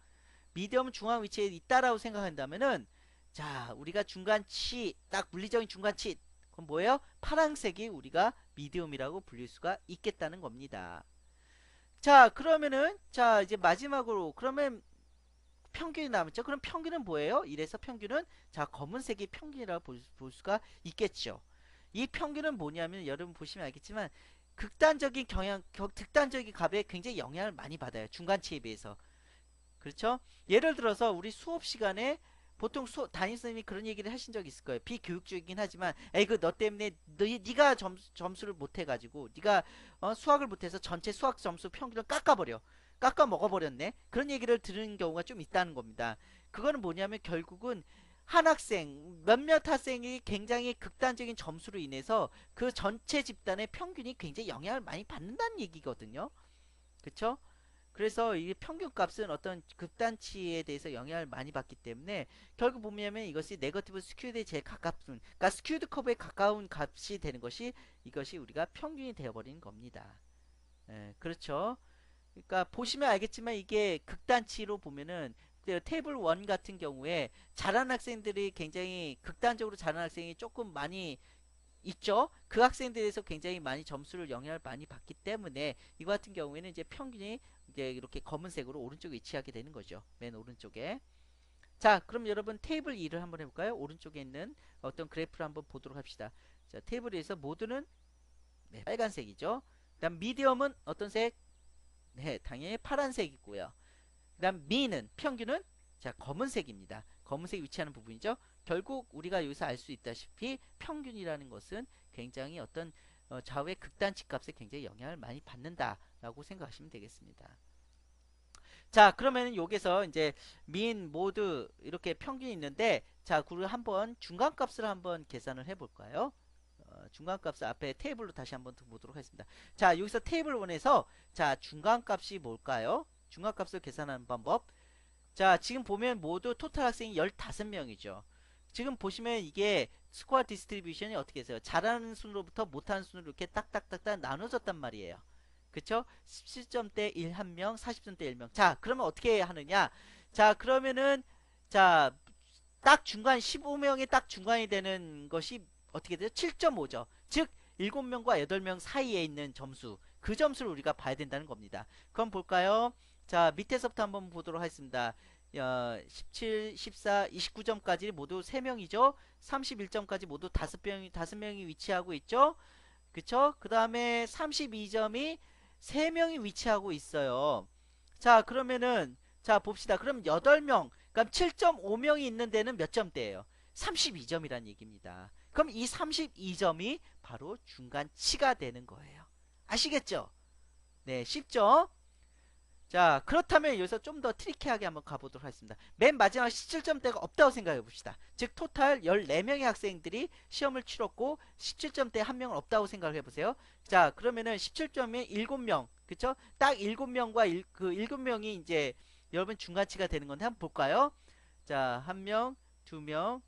미디엄은 중앙 위치에 있다라고 생각한다면은, 자, 우리가 중간치, 딱 물리적인 중간치, 그럼 뭐예요? 파란색이 우리가 미디엄이라고 불릴 수가 있겠다는 겁니다. 자, 그러면은, 자, 이제 마지막으로, 그러면 평균이 남았죠? 그럼 평균은 뭐예요? 이래서 평균은, 자, 검은색이 평균이라고 볼 수가 있겠죠. 이 평균은 뭐냐면, 여러분 보시면 알겠지만, 극단적인 극단적인 값에 굉장히 영향을 많이 받아요. 중간치에 비해서. 그렇죠? 예를 들어서 우리 수업 시간에 보통 담임선생님이 그런 얘기를 하신 적이 있을 거예요. 비교육적이긴 하지만, 에이, 그 너 때문에 네가 점수를 못 해가지고, 네가 수학을 못해서 전체 수학 점수 평균을 깎아버려. 깎아 먹어버렸네. 그런 얘기를 들은 경우가 좀 있다는 겁니다. 그거는 뭐냐면 결국은 한 학생, 몇몇 학생이 굉장히 극단적인 점수로 인해서 그 전체 집단의 평균이 굉장히 영향을 많이 받는다는 얘기거든요. 그쵸? 그래서 이 평균값은 어떤 극단치에 대해서 영향을 많이 받기 때문에 결국 보면 이것이 네거티브 스큐드에 제일 가깝은, 그러니까 스큐드 커브에 가까운 값이 되는 것이, 이것이 우리가 평균이 되어버리는 겁니다. 예, 그렇죠. 그러니까 보시면 알겠지만 이게 극단치로 보면은 테이블 1 같은 경우에 잘하는 학생들이 굉장히 극단적으로 잘하는 학생이 조금 많이 있죠. 그 학생들에서 굉장히 많이 점수를 영향을 많이 받기 때문에 이거 같은 경우에는 이제 평균이 이제 이렇게 검은색으로 오른쪽에 위치하게 되는 거죠. 맨 오른쪽에. 자, 그럼 여러분 테이블 2를 한번 해볼까요? 오른쪽에 있는 어떤 그래프를 한번 보도록 합시다. 자, 테이블 2에서 모드는, 네, 빨간색이죠. 그다음 미디엄은 어떤 색? 네, 당연히 파란색이고요. 그다음 미는, 평균은, 자, 검은색입니다. 검은색이 위치하는 부분이죠. 결국 우리가 여기서 알 수 있다시피 평균이라는 것은 굉장히 어떤 좌우의 극단치 값에 굉장히 영향을 많이 받는다라고 생각하시면 되겠습니다. 자, 그러면은 여기서 이제 민, 모드 이렇게 평균이 있는데, 자, 그리고 한번 중간값을 한번 계산을 해볼까요? 중간값을 앞에 테이블로 다시 한번 보도록 하겠습니다. 자, 여기서 테이블 1에서, 자, 중간값이 뭘까요? 중간값을 계산하는 방법. 자, 지금 보면 모두 토탈 학생이 15명이죠. 지금 보시면 이게 스코어 디스트리뷰션이 어떻게 해서요? 잘하는 순으로부터 못하는 순으로 이렇게 딱딱딱딱 나눠졌단 말이에요. 그쵸? 17점대 1 1명, 40점대 1명. 자, 그러면 어떻게 하느냐? 자, 그러면은, 자, 딱 중간, 15명이 딱 중간이 되는 것이 어떻게 돼요? 7.5죠. 즉, 7명과 8명 사이에 있는 점수. 그 점수를 우리가 봐야 된다는 겁니다. 그럼 볼까요? 자, 밑에서부터 한번 보도록 하겠습니다. 17, 14, 29점까지 모두 3명이죠. 31점까지 모두 5명이 위치하고 있죠. 그쵸? 그 다음에 32점이 3명이 위치하고 있어요. 자, 그러면은, 자, 봅시다. 그럼 8명, 그럼 7.5명이 있는 데는 몇 점대예요? 32점이란 얘기입니다. 그럼 이 32점이 바로 중간치가 되는 거예요. 아시겠죠? 네, 쉽죠? 자, 그렇다면 여기서 좀 더 트리키하게 한번 가보도록 하겠습니다. 맨 마지막 17점대가 없다고 생각해 봅시다. 즉 토탈 14명의 학생들이 시험을 치렀고 17점대 한 명은 없다고 생각을 해보세요. 자, 그러면은 17점에 7명, 그쵸? 딱 7명과 그 7명이 이제 여러분 중간치가 되는 건데 한번 볼까요? 자, 한 명, 두 명,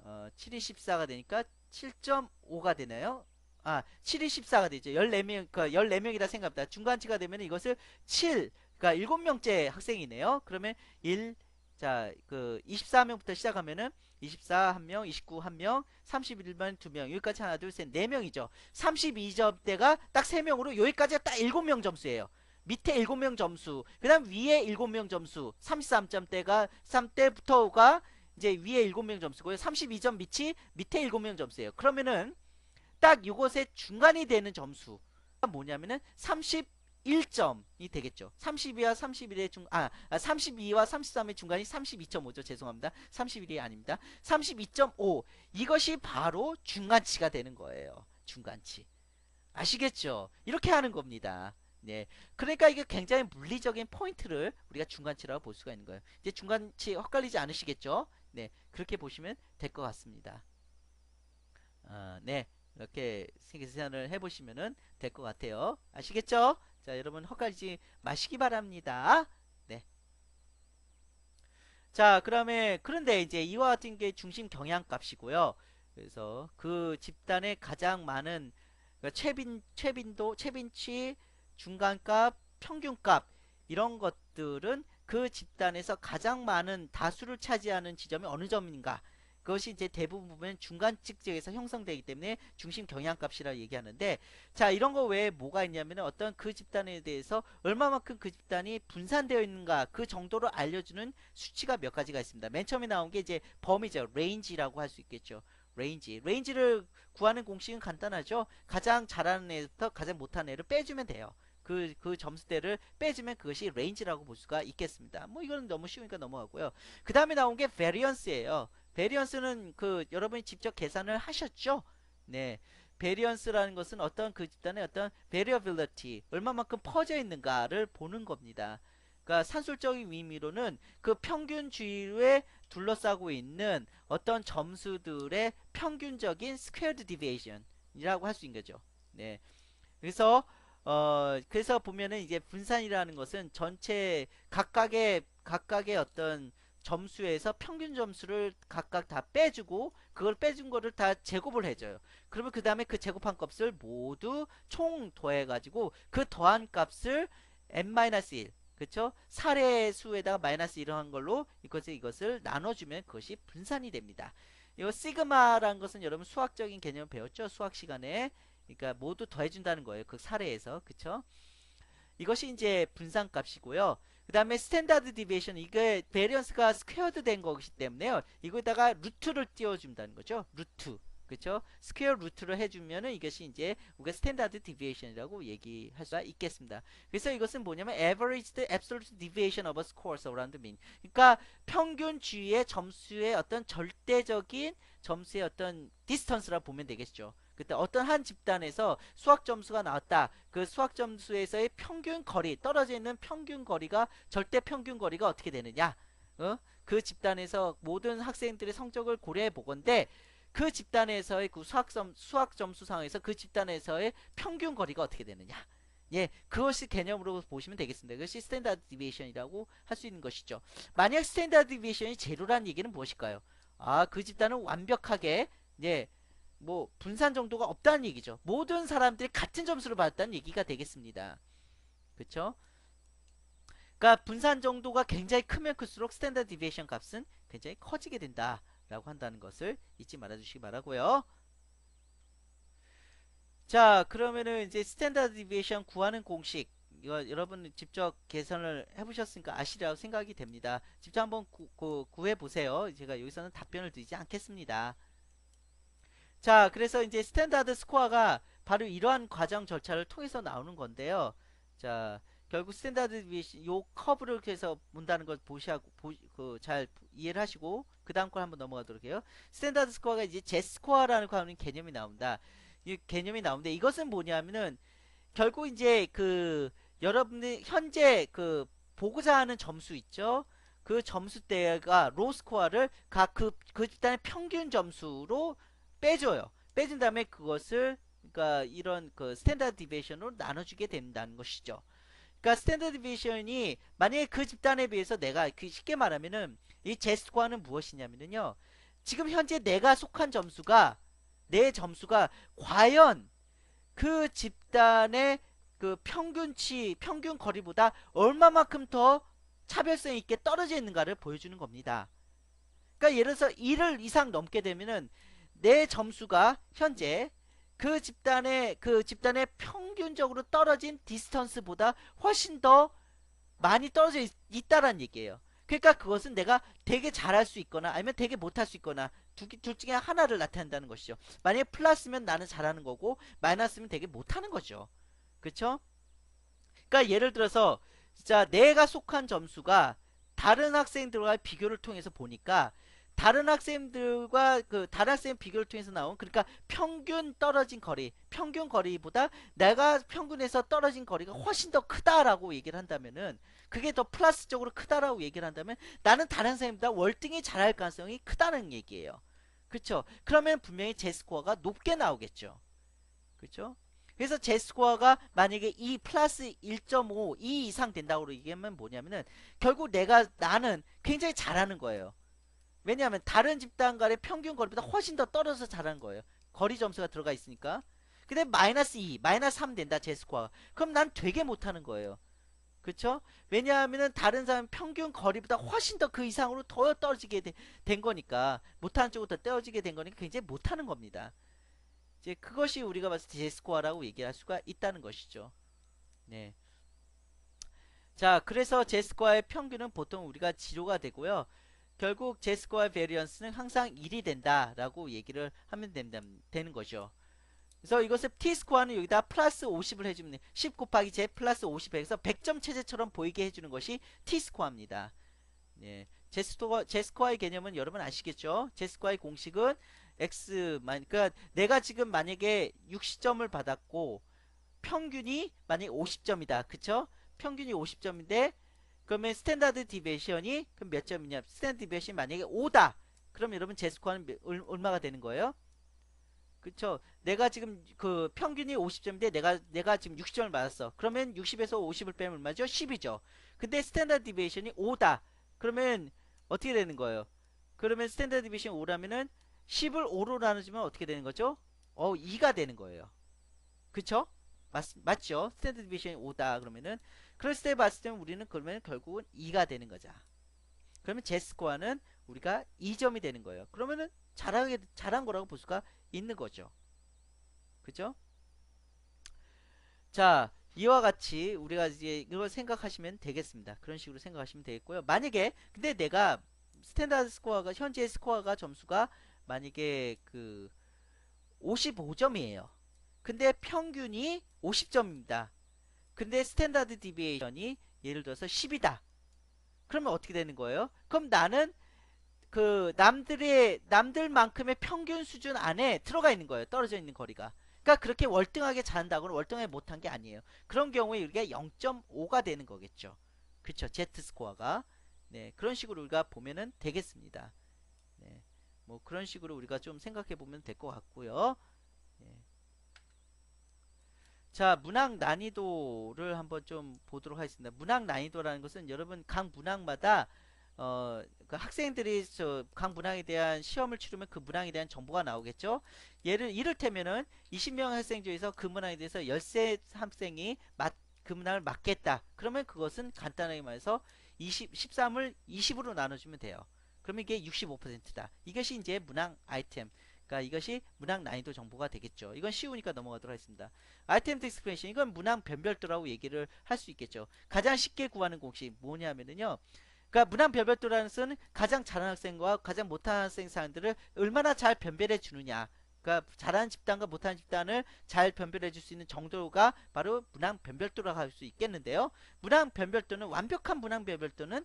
7이 14가 되니까 7.5가 되나요? 7이 14가 되죠. 14명, 그러니까 14명이라 생각합니다. 중간치가 되면 이것을 7, 그러니까 7명째 학생이네요. 그러면 1, 자, 24명부터 시작하면은 24 1명, 29 1명, 31번 2명, 여기까지 하나, 둘, 셋, 4명이죠. 32점대가 딱 3명으로 여기까지가 딱 7명 점수예요. 밑에 7명 점수, 그 다음 위에 7명 점수, 33점대가 3대부터가 이제 위에 7명 점수고요. 32점 밑에 7명 점수예요. 그러면은 딱 이것의 중간이 되는 점수가 뭐냐면은 31점이 되겠죠. 32와 31의 32와 33의 중간이 32.5죠. 죄송합니다. 31이 아닙니다. 32.5. 이것이 바로 중간치가 되는 거예요. 중간치. 아시겠죠? 이렇게 하는 겁니다. 네. 그러니까 이게 굉장히 물리적인 포인트를 우리가 중간치라고 볼 수가 있는 거예요. 이제 중간치 헷갈리지 않으시겠죠? 네. 그렇게 보시면 될 것 같습니다. 네. 이렇게 계산을 해보시면 될 것 같아요. 아시겠죠? 자, 여러분 헛갈리지 마시기 바랍니다. 네. 자, 그런데 이제 이와 같은 게 중심 경향값이고요. 그래서 그 집단의 가장 많은 그러니까 최빈치, 중간값, 평균값 이런 것들은 그 집단에서 가장 많은 다수를 차지하는 지점이 어느 점인가? 그것이 이제 대부분 보면 중간 측정에서 형성되기 때문에 중심 경향값이라 얘기하는데, 자, 이런 거 외에 뭐가 있냐면 어떤 그 집단에 대해서 얼마만큼 그 집단이 분산되어 있는가 그 정도로 알려주는 수치가 몇 가지가 있습니다. 맨 처음에 나온 게 이제 범위죠. 레인지라고 할 수 있겠죠. 레인지를 구하는 공식은 간단하죠. 가장 잘하는 애부터 가장 못하는 애를 빼주면 돼요. 그 점수대를 빼주면 그것이 레인지라고 볼 수가 있겠습니다. 뭐 이거는 너무 쉬우니까 넘어가고요. 그 다음에 나온 게 베리언스예요. 베리언스는 여러분이 직접 계산을 하셨죠? 네. 베리언스라는 것은 어떤 그 집단의 어떤 베리어빌리티, 얼마만큼 퍼져 있는가를 보는 겁니다. 그러니까 산술적인 의미로는 그 평균주의에 둘러싸고 있는 어떤 점수들의 평균적인 스퀘어드 디비에이션이라고 할 수 있는 거죠. 네. 그래서 보면은 이제 분산이라는 것은 전체 각각의 어떤 점수에서 평균 점수를 각각 다 빼주고 그걸 빼준 거를 다 제곱을 해줘요. 그러면 그 다음에 그 제곱한 값을 모두 총 더해가지고 그 더한 값을 n-1 그쵸? 사례 수에다가 마이너스 1을 한 걸로 이것을 나눠주면 그것이 분산이 됩니다. 이 시그마라는 것은 여러분 수학적인 개념 배웠죠? 수학 시간에. 그러니까 모두 더해준다는 거예요. 그 사례에서. 그쵸? 이것이 이제 분산값이고요. 그 다음에 스탠다드 디비에이션, 이게 베리언스가 스퀘어드 된 거기 때문에요. 이거에다가 루트를 띄워준다는 거죠. 루트. 그쵸? 스퀘어 루트를 해주면은 이것이 이제 우리가 스탠다드 디비에이션이라고 얘기할 수 있겠습니다. 그래서 이것은 뭐냐면 averaged absolute deviation of a score around the mean. 그러니까 평균주의 점수의 어떤 절대적인 점수의 어떤 디스턴스라 보면 되겠죠. 그때 어떤 한 집단에서 수학 점수가 나왔다. 그 수학 점수에서의 평균 거리, 떨어져 있는 평균 거리가 절대 평균 거리가 어떻게 되느냐? 그 집단에서 모든 학생들의 성적을 고려해 보건데 그 집단에서의 그 수학 점수상에서 그 집단에서의 평균 거리가 어떻게 되느냐? 예, 그것이 개념으로 보시면 되겠습니다. 그것이 스탠다드 디비에이션이라고 할 수 있는 것이죠. 만약 스탠다드 디비에이션이 제로라는 얘기는 무엇일까요? 그 집단은 완벽하게 예, 뭐 분산 정도가 없다는 얘기죠. 모든 사람들이 같은 점수를 받았다는 얘기가 되겠습니다. 그쵸? 그러니까 분산 정도가 굉장히 크면 클수록 스탠다드 디비에이션 값은 굉장히 커지게 된다 라고 한다는 것을 잊지 말아 주시기 바라고요. 자, 그러면은 이제 스탠다드 디비에이션 구하는 공식, 이거 여러분 직접 계산을 해보셨으니까 아시리라고 생각이 됩니다. 직접 한번 구해보세요. 제가 여기서는 답변을 드리지 않겠습니다. 자, 그래서 이제 스탠다드 스코어가 바로 이러한 과정 절차를 통해서 나오는 건데요. 자, 결국 스탠다드 디비에이션 요 커브를 해서 본다는 걸 잘 이해를 하시고 그 다음 걸 한번 넘어가도록 해요. 스탠다드 스코어가 이제 제 스코어라는 개념이 나온다. 이 개념이 나오는데 이것은 뭐냐면은 결국 이제 여러분들 현재 보고자 하는 점수 있죠? 그 점수대가 로 스코어를 각 그 집단의 평균 점수로 빼줘요. 빼준 다음에 그것을 그러니까 이런 스탠다드 디비에이션으로 나눠주게 된다는 것이죠. 그러니까 스탠다드 디비에이션이 만약에 그 집단에 비해서 내가 쉽게 말하면은 이 제 스코어는 무엇이냐면요. 지금 현재 내가 속한 점수가 내 점수가 과연 그 집단의 그 평균치, 평균 거리보다 얼마만큼 더 차별성 있게 떨어져 있는가를 보여주는 겁니다. 그러니까 예를 들어서 1을 이상 넘게 되면은 내 점수가 현재 그 집단의 평균적으로 떨어진 디스턴스보다 훨씬 더 많이 떨어져 있다란 얘기예요. 그러니까 그것은 내가 되게 잘할 수 있거나 아니면 되게 못할 수 있거나 둘 중에 하나를 나타낸다는 것이죠. 만약에 플러스면 나는 잘하는 거고 마이너스면 되게 못하는 거죠. 그쵸? 그러니까 예를 들어서 진짜 내가 속한 점수가 다른 학생들과 비교를 통해서 보니까 다른 학생 비교를 통해서 나온 그러니까 평균 떨어진 거리, 평균 거리보다 내가 평균에서 떨어진 거리가 훨씬 더 크다라고 얘기를 한다면은 그게 더 플러스적으로 크다라고 얘기를 한다면 나는 다른 학생보다 월등히 잘할 가능성이 크다는 얘기예요. 그렇죠? 그러면 분명히 제 스코어가 높게 나오겠죠. 그렇죠? 그래서 제 스코어가 만약에 이 플러스 1.5, 2 이상 된다고 얘기하면 뭐냐면은 결국 나는 굉장히 잘하는 거예요. 왜냐하면 다른 집단 간의 평균 거리보다 훨씬 더 떨어져서 잘하는 거예요. 거리 점수가 들어가 있으니까. 근데 마이너스 2, 마이너스 3 된다, 제 스코어가. 그럼 난 되게 못하는 거예요. 그쵸? 왜냐하면은 다른 사람 평균 거리보다 훨씬 더 그 이상으로 더 떨어지게 된 거니까 못하는 쪽으로 더 떨어지게 된 거니까 굉장히 못하는 겁니다. 이제 그것이 우리가 봤을 때 제스코어라고 얘기할 수가 있다는 것이죠. 네. 자, 그래서 제스코어의 평균은 보통 우리가 지로가 되고요. 결국 제스코어 베리언스는 항상 1이 된다라고 얘기를 하면 되는 거죠. 그래서 이것을 T스코어는 여기다 플러스 50을 해주면 10 곱하기 제 플러스 50에서 100점 체제처럼 보이게 해주는 것이 T스코어입니다. 예. 제스코어의 개념은 여러분 아시겠죠? 제스코어의 공식은 그러니까 내가 지금 만약에 60점을 받았고 평균이 만약에 50점이다. 그쵸? 평균이 50점인데 그러면 스탠다드 디베이션이 그럼 몇 점이냐? 스탠다드 디베이션이 만약에 5다. 그럼 여러분 제 스코어는 얼마가 되는 거예요? 그쵸? 내가 지금 그 평균이 50점인데 내가 지금 60점을 맞았어. 그러면 60에서 50을 빼면 얼마죠? 10이죠. 근데 스탠다드 디베이션이 5다. 그러면 어떻게 되는 거예요? 그러면 스탠다드 디베이션 5라면은 10을 5로 나눠주면 어떻게 되는 거죠? 2가 되는 거예요. 그쵸? 맞죠? 스탠다드 디비전이 5다 그러면은 그랬을 때 봤을 때 우리는 그러면 결국은 2가 되는 거죠. 그러면 제 스코어는 우리가 2점이 되는 거예요. 그러면은 잘한 거라고 볼 수가 있는 거죠. 그죠? 자, 이와 같이 우리가 이제 이걸 생각하시면 되겠습니다. 그런 식으로 생각하시면 되겠고요. 만약에 근데 내가 스탠다드 스코어가 현재 스코어가 점수가 만약에 그 55점이에요. 근데 평균이 50점입니다. 근데 스탠다드 디비에이션이 예를 들어서 10이다. 그러면 어떻게 되는 거예요? 그럼 나는 그 남들만큼의 평균 수준 안에 들어가 있는 거예요. 떨어져 있는 거리가. 그러니까 그렇게 월등하게 잘한다고는 월등하게 못한 게 아니에요. 그런 경우에 우리가 0.5가 되는 거겠죠. 그쵸? Z 스코어가. 네, 그런 식으로 우리가 보면은 되겠습니다. 네, 뭐 그런 식으로 우리가 좀 생각해 보면 될 것 같고요. 네. 자, 문항 난이도를 한번 좀 보도록 하겠습니다. 문항 난이도라는 것은 여러분 각 문항마다 그 학생들이 각 문항에 대한 시험을 치르면 그 문항에 대한 정보가 나오겠죠. 이를테면은 20명 학생 중에서 그 문항에 대해서 13학생이 그 문항을 맞겠다. 그러면 그것은 간단하게 말해서 13을 20으로 나눠주면 돼요. 그러면 이게 65%다. 이것이 이제 문항 아이템. 그러니까 이것이 문항 난이도 정보가 되겠죠. 이건 쉬우니까 넘어가도록 하겠습니다. 아이템 텍스프레션 이건 문항 변별도라고 얘기를 할 수 있겠죠. 가장 쉽게 구하는 공식 뭐냐면은요. 그러니까 문항 변별도라는 것은 가장 잘하는 학생과 가장 못하는 학생 사람들을 얼마나 잘 변별해 주느냐. 그러니까 잘하는 집단과 못하는 집단을 잘 변별해 줄 수 있는 정도가 바로 문항 변별도라고 할 수 있겠는데요. 문항 변별도는 완벽한 문항 변별도는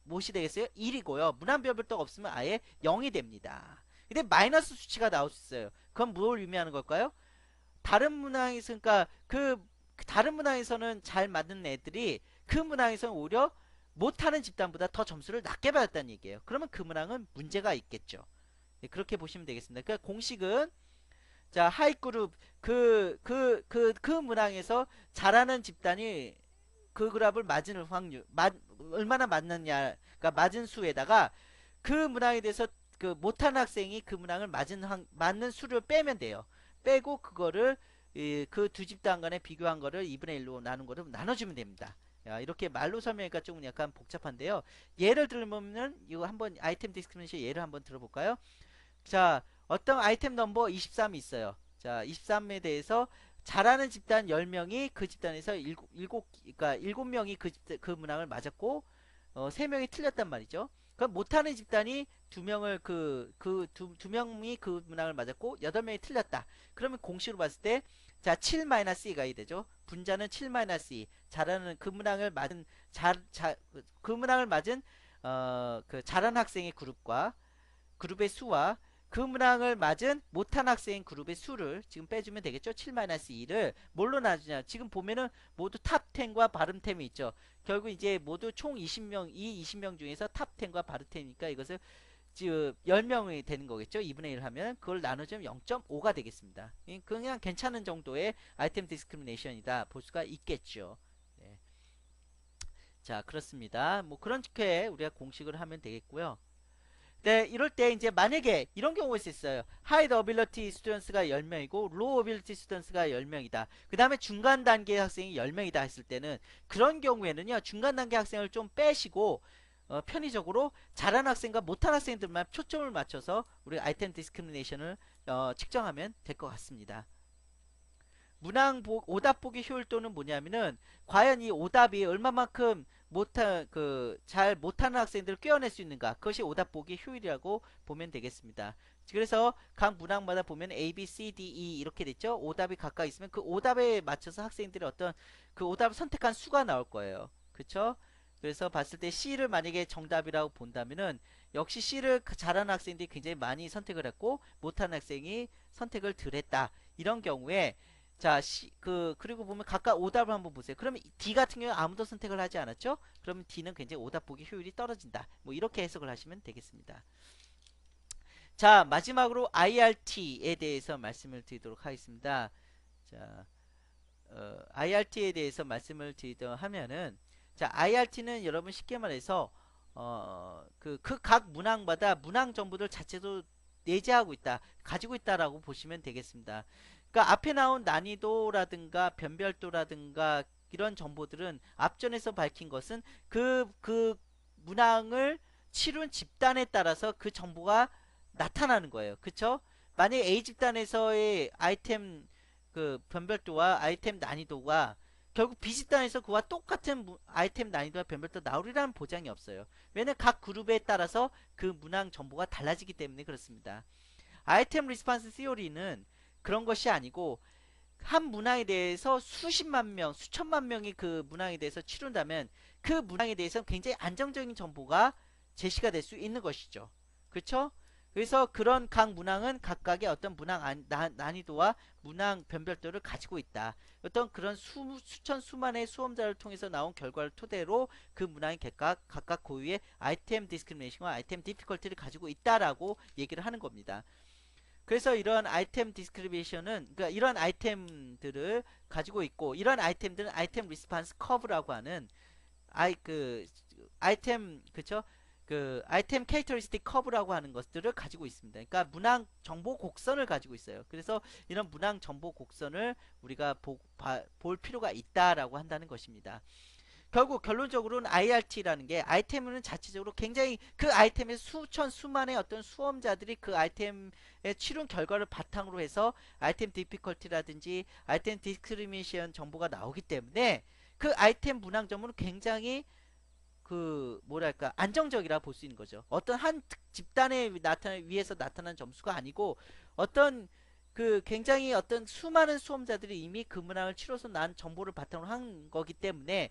무엇이 되겠어요? 1이고요. 문항 변별도가 없으면 아예 0이 됩니다. 근데 마이너스 수치가 나올 수 있어요. 그건 뭘 의미하는 걸까요? 다른 문항에서 그러니까 다른 문항에서는 잘 맞는 애들이 그 문항에서는 오히려 못하는 집단보다 더 점수를 낮게 받았다는 얘기예요. 그러면 그 문항은 문제가 있겠죠. 네, 그렇게 보시면 되겠습니다. 그러니까 공식은 자 하이그룹 그 문항에서 잘하는 집단이 그 그룹을 맞은 확률 얼마나 맞느냐 그러니까 맞은 수에다가 그 문항에 대해서 그 못한 학생이 그 문항을 맞는 수를 빼면 돼요. 빼고 그거를 그 두 집단 간에 비교한 거를 2분의 1로 나눈 거를 나눠주면 됩니다. 야, 이렇게 말로 설명하니까 조금 약간 복잡한데요. 예를 들면은 이거 한번 아이템 디스크리미네이션 예를 한번 들어볼까요? 자, 어떤 아이템 넘버 23이 있어요. 자, 23에 대해서 잘하는 집단 10명이 그 집단에서 그러니까 7명이 그 문항을 맞았고, 3명이 틀렸단 말이죠. 그럼 못하는 집단이 2명을 두 명이 그 문항을 맞았고, 8명이 틀렸다. 그러면 공식으로 봤을 때, 자, 7-2가 되죠. 분자는 7-2. 잘하는 그 문항을 맞은, 그 문항을 맞은, 잘한 학생의 그룹의 수와 그 문항을 맞은 못한 학생 그룹의 수를 지금 빼주면 되겠죠. 7-2를 뭘로 나누냐. 지금 보면은 모두 탑 10과 바름 10이 있죠. 결국 이제 모두 총 20명, 이 20명 중에서 탑 10과 바름 10이니까 이것을 지금 10명이 되는 거겠죠. 2분의 1 하면 그걸 나누면 0.5가 되겠습니다. 그냥 괜찮은 정도의 아이템 디스크리미네이션이다 볼 수가 있겠죠. 네. 자, 그렇습니다. 뭐 그렇게 우리가 공식을 하면 되겠고요. 네, 이럴 때 이제 만약에 이런 경우가 있어요. High Ability Students가 10명이고 Low Ability Students가 10명이다. 그 다음에 중간 단계 학생이 10명이다 했을 때는 그런 경우에는요. 중간 단계 학생을 좀 빼시고 편의적으로 잘하는 학생과 못한 학생들만 초점을 맞춰서 우리 아이템 디스크리미네이션을 측정하면 될 것 같습니다. 오답 보기 효율도는 뭐냐면은 과연 이 오답이 얼마만큼 잘 못하는 학생들을 꿰어낼 수 있는가, 그것이 오답 보기 효율이라고 보면 되겠습니다. 그래서 각 문항마다 보면 A, B, C, D, E 이렇게 됐죠. 오답이 각각 있으면 그 오답에 맞춰서 학생들이 어떤 그 오답을 선택한 수가 나올 거예요. 그쵸? 그래서 봤을 때 C를 만약에 정답이라고 본다면은 역시 C를 잘하는 학생들이 굉장히 많이 선택을 했고 못하는 학생이 선택을 덜 했다. 이런 경우에 자, 그리고 보면 각각 오답을 한번 보세요. 그러면 D 같은 경우에 아무도 선택을 하지 않았죠? 그러면 D는 굉장히 오답 보기 효율이 떨어진다. 뭐 이렇게 해석을 하시면 되겠습니다. 자, 마지막으로 IRT에 대해서 말씀을 드리도록 하겠습니다. 자, IRT에 대해서 말씀을 드리도록 하면은, 자, IRT는 여러분 쉽게 말해서, 그 각 문항마다 문항 정보들 자체도 내재하고 있다, 가지고 있다라고 보시면 되겠습니다. 그러니까 앞에 나온 난이도라든가 변별도라든가 이런 정보들은 앞전에서 밝힌 것은 그 문항을 치룬 집단에 따라서 그 정보가 나타나는 거예요. 그쵸? 만약에 A 집단에서의 아이템 변별도와 아이템 난이도가 결국 B 집단에서 그와 똑같은 아이템 난이도와 변별도 나오리라는 보장이 없어요. 왜냐면 각 그룹에 따라서 그 문항 정보가 달라지기 때문에 그렇습니다. 아이템 리스판스 시오리는 그런 것이 아니고 한 문항에 대해서 수십만 명, 수천만 명이 그 문항에 대해서 치룬다면 그 문항에 대해서 굉장히 안정적인 정보가 제시가 될 수 있는 것이죠. 그렇죠? 그래서 그런 각 문항은 각각의 어떤 문항 난이도와 문항 변별도를 가지고 있다. 어떤 그런 수천 수만의 수험자를 통해서 나온 결과를 토대로 그 문항이 각각 고유의 아이템 디스크리미네이션과 아이템 디피컬티를 가지고 있다라고 얘기를 하는 겁니다. 그래서 이런 아이템 디스크리미네이션은 그러니까 이런 아이템들을 가지고 있고 이런 아이템들은 아이템 리스판스 커브라고 하는 아이템 그쵸? 그 아이템 캐릭터리스틱 커브라고 하는 것들을 가지고 있습니다. 그러니까 문항 정보 곡선을 가지고 있어요. 그래서 이런 문항 정보 곡선을 우리가 볼 필요가 있다라고 한다는 것입니다. 결국 결론적으로는 IRT라는 게 아이템은 자체적으로 굉장히 그 아이템의 수천 수만의 어떤 수험자들이 그 아이템의 치료 결과를 바탕으로 해서 아이템 디피컬티라든지 아이템 디스크리미네이션 정보가 나오기 때문에 그 아이템 문항 정보는 굉장히 뭐랄까 안정적이라 볼 수 있는 거죠. 어떤 한 집단에 위해서 나타난 점수가 아니고 어떤 굉장히 어떤 수많은 수험자들이 이미 그 문항을 치러서 난 정보를 바탕으로 한 거기 때문에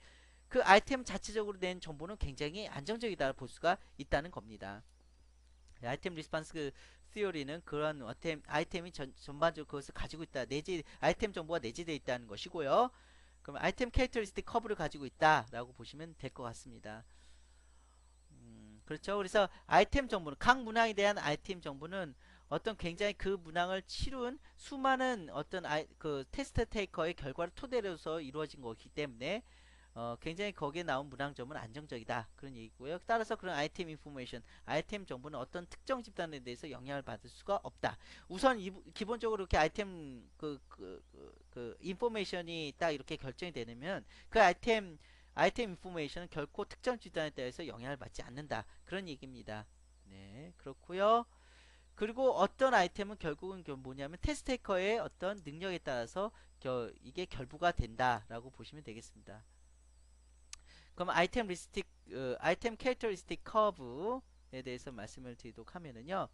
그 아이템 자체적으로 낸 정보는 굉장히 안정적이다 볼 수가 있다는 겁니다. 아이템 리스판스 시오리는 그런 아이템이 전반적으로 그것을 가지고 있다. 아이템 정보가 내재되어 있다는 것이고요. 그럼 아이템 캐릭터리스틱 커브를 가지고 있다라고 보시면 될 것 같습니다. 그렇죠. 그래서 아이템 정보는 각 문항에 대한 아이템 정보는 어떤 굉장히 그 문항을 치룬 수많은 어떤 테스트 테이커의 결과를 토대로 해서 이루어진 거기 때문에 굉장히 거기에 나온 문항점은 안정적이다. 그런 얘기고요. 따라서 그런 아이템 인포메이션, 아이템 정보는 어떤 특정 집단에 대해서 영향을 받을 수가 없다. 우선 기본적으로 이렇게 아이템 인포메이션이 딱 이렇게 결정이 되면 그 아이템 인포메이션은 결코 특정 집단에 대해서 영향을 받지 않는다. 그런 얘기입니다. 네, 그렇고요. 그리고 어떤 아이템은 결국은 뭐냐면 테스테이커의 어떤 능력에 따라서 이게 결부가 된다라고 보시면 되겠습니다. 그럼 아이템 캐릭터리스틱 커브에 대해서 말씀을 드리도록 하면은요.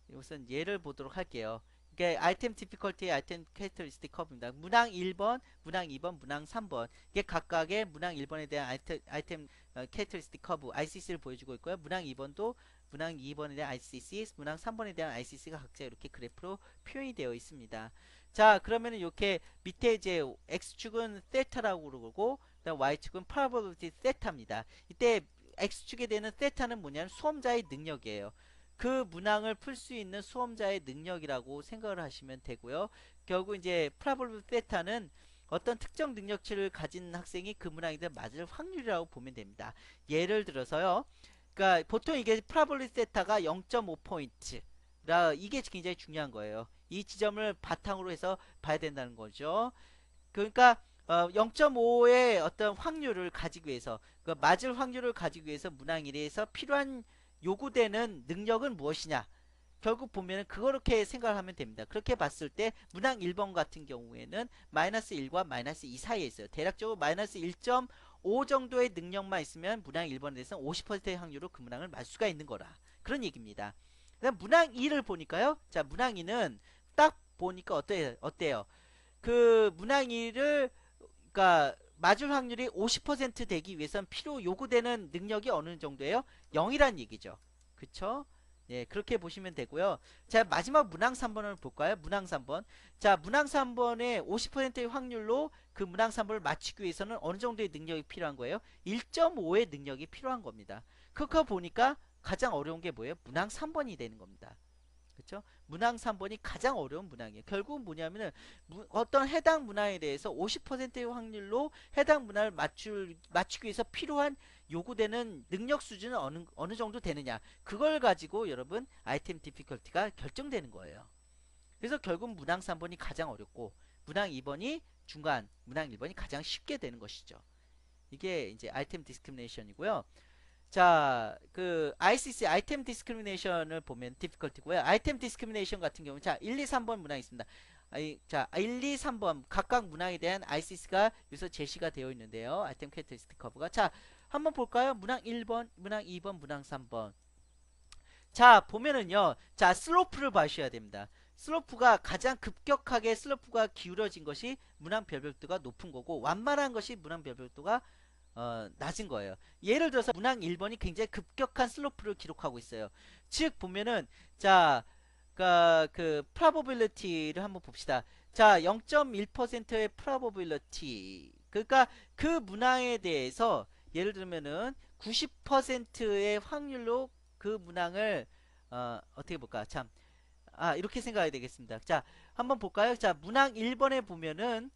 우선 예를 보도록 할게요. 이게 아이템 디피컬티의 아이템 캐릭터리스틱 커브입니다. 문항 1번, 문항 2번, 문항 3번. 이게 각각의 문항 1번에 대한 아이템 캐릭터리스틱 커브 ICC를 보여주고 있고요. 문항 2번도 문항 2번에 대한 ICC, 문항 3번에 대한 ICC가 각자 이렇게 그래프로 표현이 되어 있습니다. 자, 그러면은 이렇게 밑에 이제 X축은 세타라고 그러고 그다음 Y축은 probability 세타입니다. 이때 X축에 되는 세타는 뭐냐면 수험자의 능력이에요. 그 문항을 풀 수 있는 수험자의 능력이라고 생각을 하시면 되고요. 결국 이제 probability 세타는 어떤 특정 능력치를 가진 학생이 그 문항에 맞을 확률이라고 보면 됩니다. 예를 들어서요. 그러니까 보통 이게 probability 세타가 0.5포인트. 이게 굉장히 중요한 거예요. 이 지점을 바탕으로 해서 봐야 된다는 거죠. 그러니까 0.5의 어떤 확률을 가지기 위해서 그 맞을 확률을 가지기 위해서 문항 1에서 필요한 요구되는 능력은 무엇이냐 결국 보면은 그렇게 생각을 하면 됩니다. 그렇게 봤을 때 문항 1번 같은 경우에는 마이너스 1과 마이너스 2 사이에 있어요. 대략적으로 마이너스 1.5 정도의 능력만 있으면 문항 1번에 대해서는 50%의 확률로 그 문항을 맞을 수가 있는 거라 그런 얘기입니다. 그다음 문항 2를 보니까요. 자, 문항 2는 딱 보니까 어때요? 그 문항 2를 그러니까 맞을 확률이 50% 되기 위해선 요구되는 능력이 어느 정도예요? 0이란 얘기죠. 그쵸? 예, 그렇게 보시면 되고요. 자, 마지막 문항 3번을 볼까요? 문항 3번. 자, 문항 3번의 50%의 확률로 그 문항 3번을 맞추기 위해서는 어느 정도의 능력이 필요한 거예요? 1.5의 능력이 필요한 겁니다. 그거 보니까 가장 어려운 게 뭐예요? 문항 3번이 되는 겁니다. 그렇죠? 문항 3번이 가장 어려운 문항이에요. 결국은 뭐냐면은 어떤 해당 문항에 대해서 50%의 확률로 해당 문항을 맞추기 위해서 필요한 요구되는 능력 수준은 어느 정도 되느냐. 그걸 가지고 여러분 아이템 디피컬티가 결정되는 거예요. 그래서 결국 문항 3번이 가장 어렵고 문항 2번이 중간, 문항 1번이 가장 쉽게 되는 것이죠. 이게 이제 아이템 디스크리미네이션이고요. 자, 그 ICC 아이템 디스크리미네이션을 보면 디피컬티고요. 아이템 디스크리미네이션 같은 경우 자, 1, 2, 3번 문항 있습니다. 자, 1, 2, 3번 각각 문항에 대한 ICC가 여기서 제시가 되어 있는데요. 아이템 캐릭터리스틱 커브가. 자, 한번 볼까요? 문항 1번, 문항 2번, 문항 3번. 자, 보면은요. 자, 슬로프를 봐주셔야 됩니다. 슬로프가 가장 급격하게 슬로프가 기울어진 것이 문항 별별도가 높은 거고 완만한 것이 문항 별별도가 낮은 거예요. 예를 들어서 문항 1번이 굉장히 급격한 슬로프를 기록하고 있어요. 즉 보면은 자, 그 probability를 한번 봅시다. 자, 0.1%의 probability. 그러니까 그 문항에 대해서 예를 들면은 90%의 확률로 그 문항을 어떻게 볼까? 참. 이렇게 생각해야 되겠습니다. 자, 한번 볼까요? 자, 문항 1번에 보면은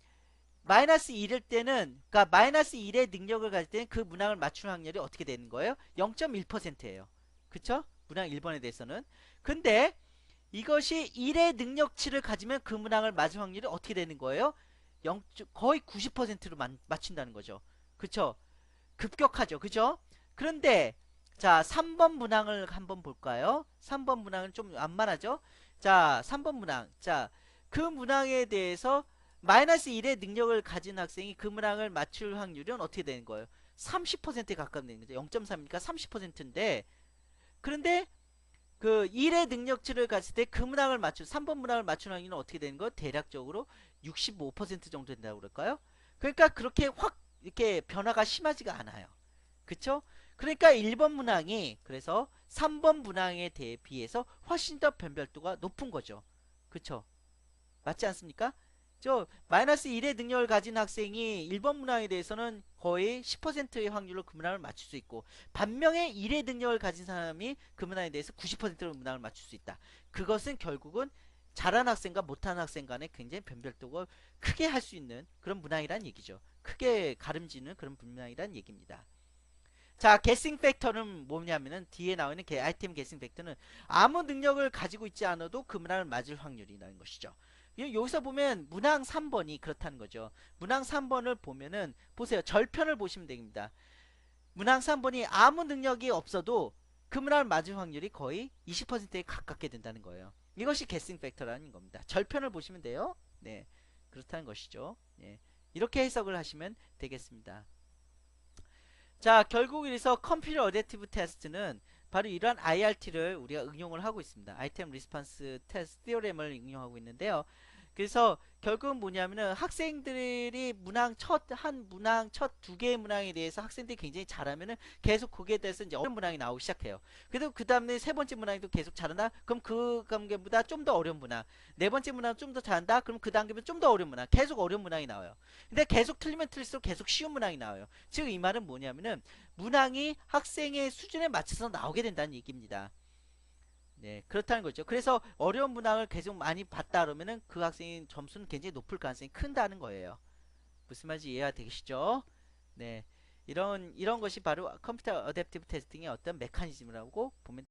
마이너스 1일 때는 그러니까 마이너스 1의 능력을 가질 때는 그 문항을 맞출 확률이 어떻게 되는 거예요? 0.1%예요. 그쵸? 문항 1번에 대해서는. 근데 이것이 1의 능력치를 가지면 그 문항을 맞을 확률이 어떻게 되는 거예요? 거의 90%로 맞춘다는 거죠. 그쵸? 급격하죠. 그죠? 그런데 자, 3번 문항을 한번 볼까요? 3번 문항은 좀 완만하죠? 자, 3번 문항. 자, 그 문항에 대해서 마이너스 1의 능력을 가진 학생이 그 문항을 맞출 확률은 어떻게 되는 거예요? 30%에 가깝는 거죠. 0.3이니까 30%인데 그런데 그 1의 능력치를 가질 때 그 문항을 3번 문항을 맞추는 확률은 어떻게 되는 거예요? 대략적으로 65% 정도 된다고 그럴까요? 그러니까 그렇게 확 이렇게 변화가 심하지가 않아요. 그쵸? 그러니까 1번 문항이 그래서 3번 문항에 비해서 훨씬 더 변별도가 높은 거죠. 그쵸? 맞지 않습니까? 마이너스 1의 능력을 가진 학생이 1번 문항에 대해서는 거의 10%의 확률로 그 문항을 맞출 수 있고 반면에 1의 능력을 가진 사람이 그 문항에 대해서 90%로 문항을 맞출 수 있다. 그것은 결국은 잘하는 학생과 못하는 학생 간에 굉장히 변별도가 크게 할 수 있는 그런 문항이란 얘기죠. 크게 가름지는 그런 문항이란 얘기입니다. 자, 게싱 팩터는 뭐냐면은 뒤에 나오는 아이템 게싱 팩터는 아무 능력을 가지고 있지 않아도 그 문항을 맞을 확률이라는 것이죠. 여기서 보면 문항 3번이 그렇다는 거죠. 문항 3번을 보면은 보세요. 절편을 보시면 됩니다. 문항 3번이 아무 능력이 없어도 그 문항을 맞을 확률이 거의 20%에 가깝게 된다는 거예요. 이것이 게싱 팩터라는 겁니다. 절편을 보시면 돼요. 네, 그렇다는 것이죠. 예, 이렇게 해석을 하시면 되겠습니다. 자, 결국 이래서 컴퓨터 어댑티브 테스트는 바로 이러한 IRT를 우리가 응용을 하고 있습니다. 아이템 리스폰스 테스트 티오렘을 응용하고 있는데요. 그래서 결국은 뭐냐면은 학생들이 한 문항 첫 두 개의 문항에 대해서 학생들이 굉장히 잘하면은 계속 거기에 대해서 이제 어려운 문항이 나오기 시작해요. 그래도 그 다음에 세 번째 문항도 계속 잘한다? 그럼 그 단계보다 좀 더 어려운 문항. 네 번째 문항 좀 더 잘한다? 그럼 그 단계보다 좀 더 어려운 문항. 계속 어려운 문항이 나와요. 근데 계속 틀리면 틀릴수록 계속 쉬운 문항이 나와요. 즉 이 말은 뭐냐면은 문항이 학생의 수준에 맞춰서 나오게 된다는 얘기입니다. 네, 그렇다는 거죠. 그래서 어려운 문항을 계속 많이 봤다 그러면은 그 학생의 점수는 굉장히 높을 가능성이 큰다는 거예요. 무슨 말인지 이해가 되시죠? 네. 이런 것이 바로 컴퓨터 어댑티브 테스팅의 어떤 메커니즘이라고 보면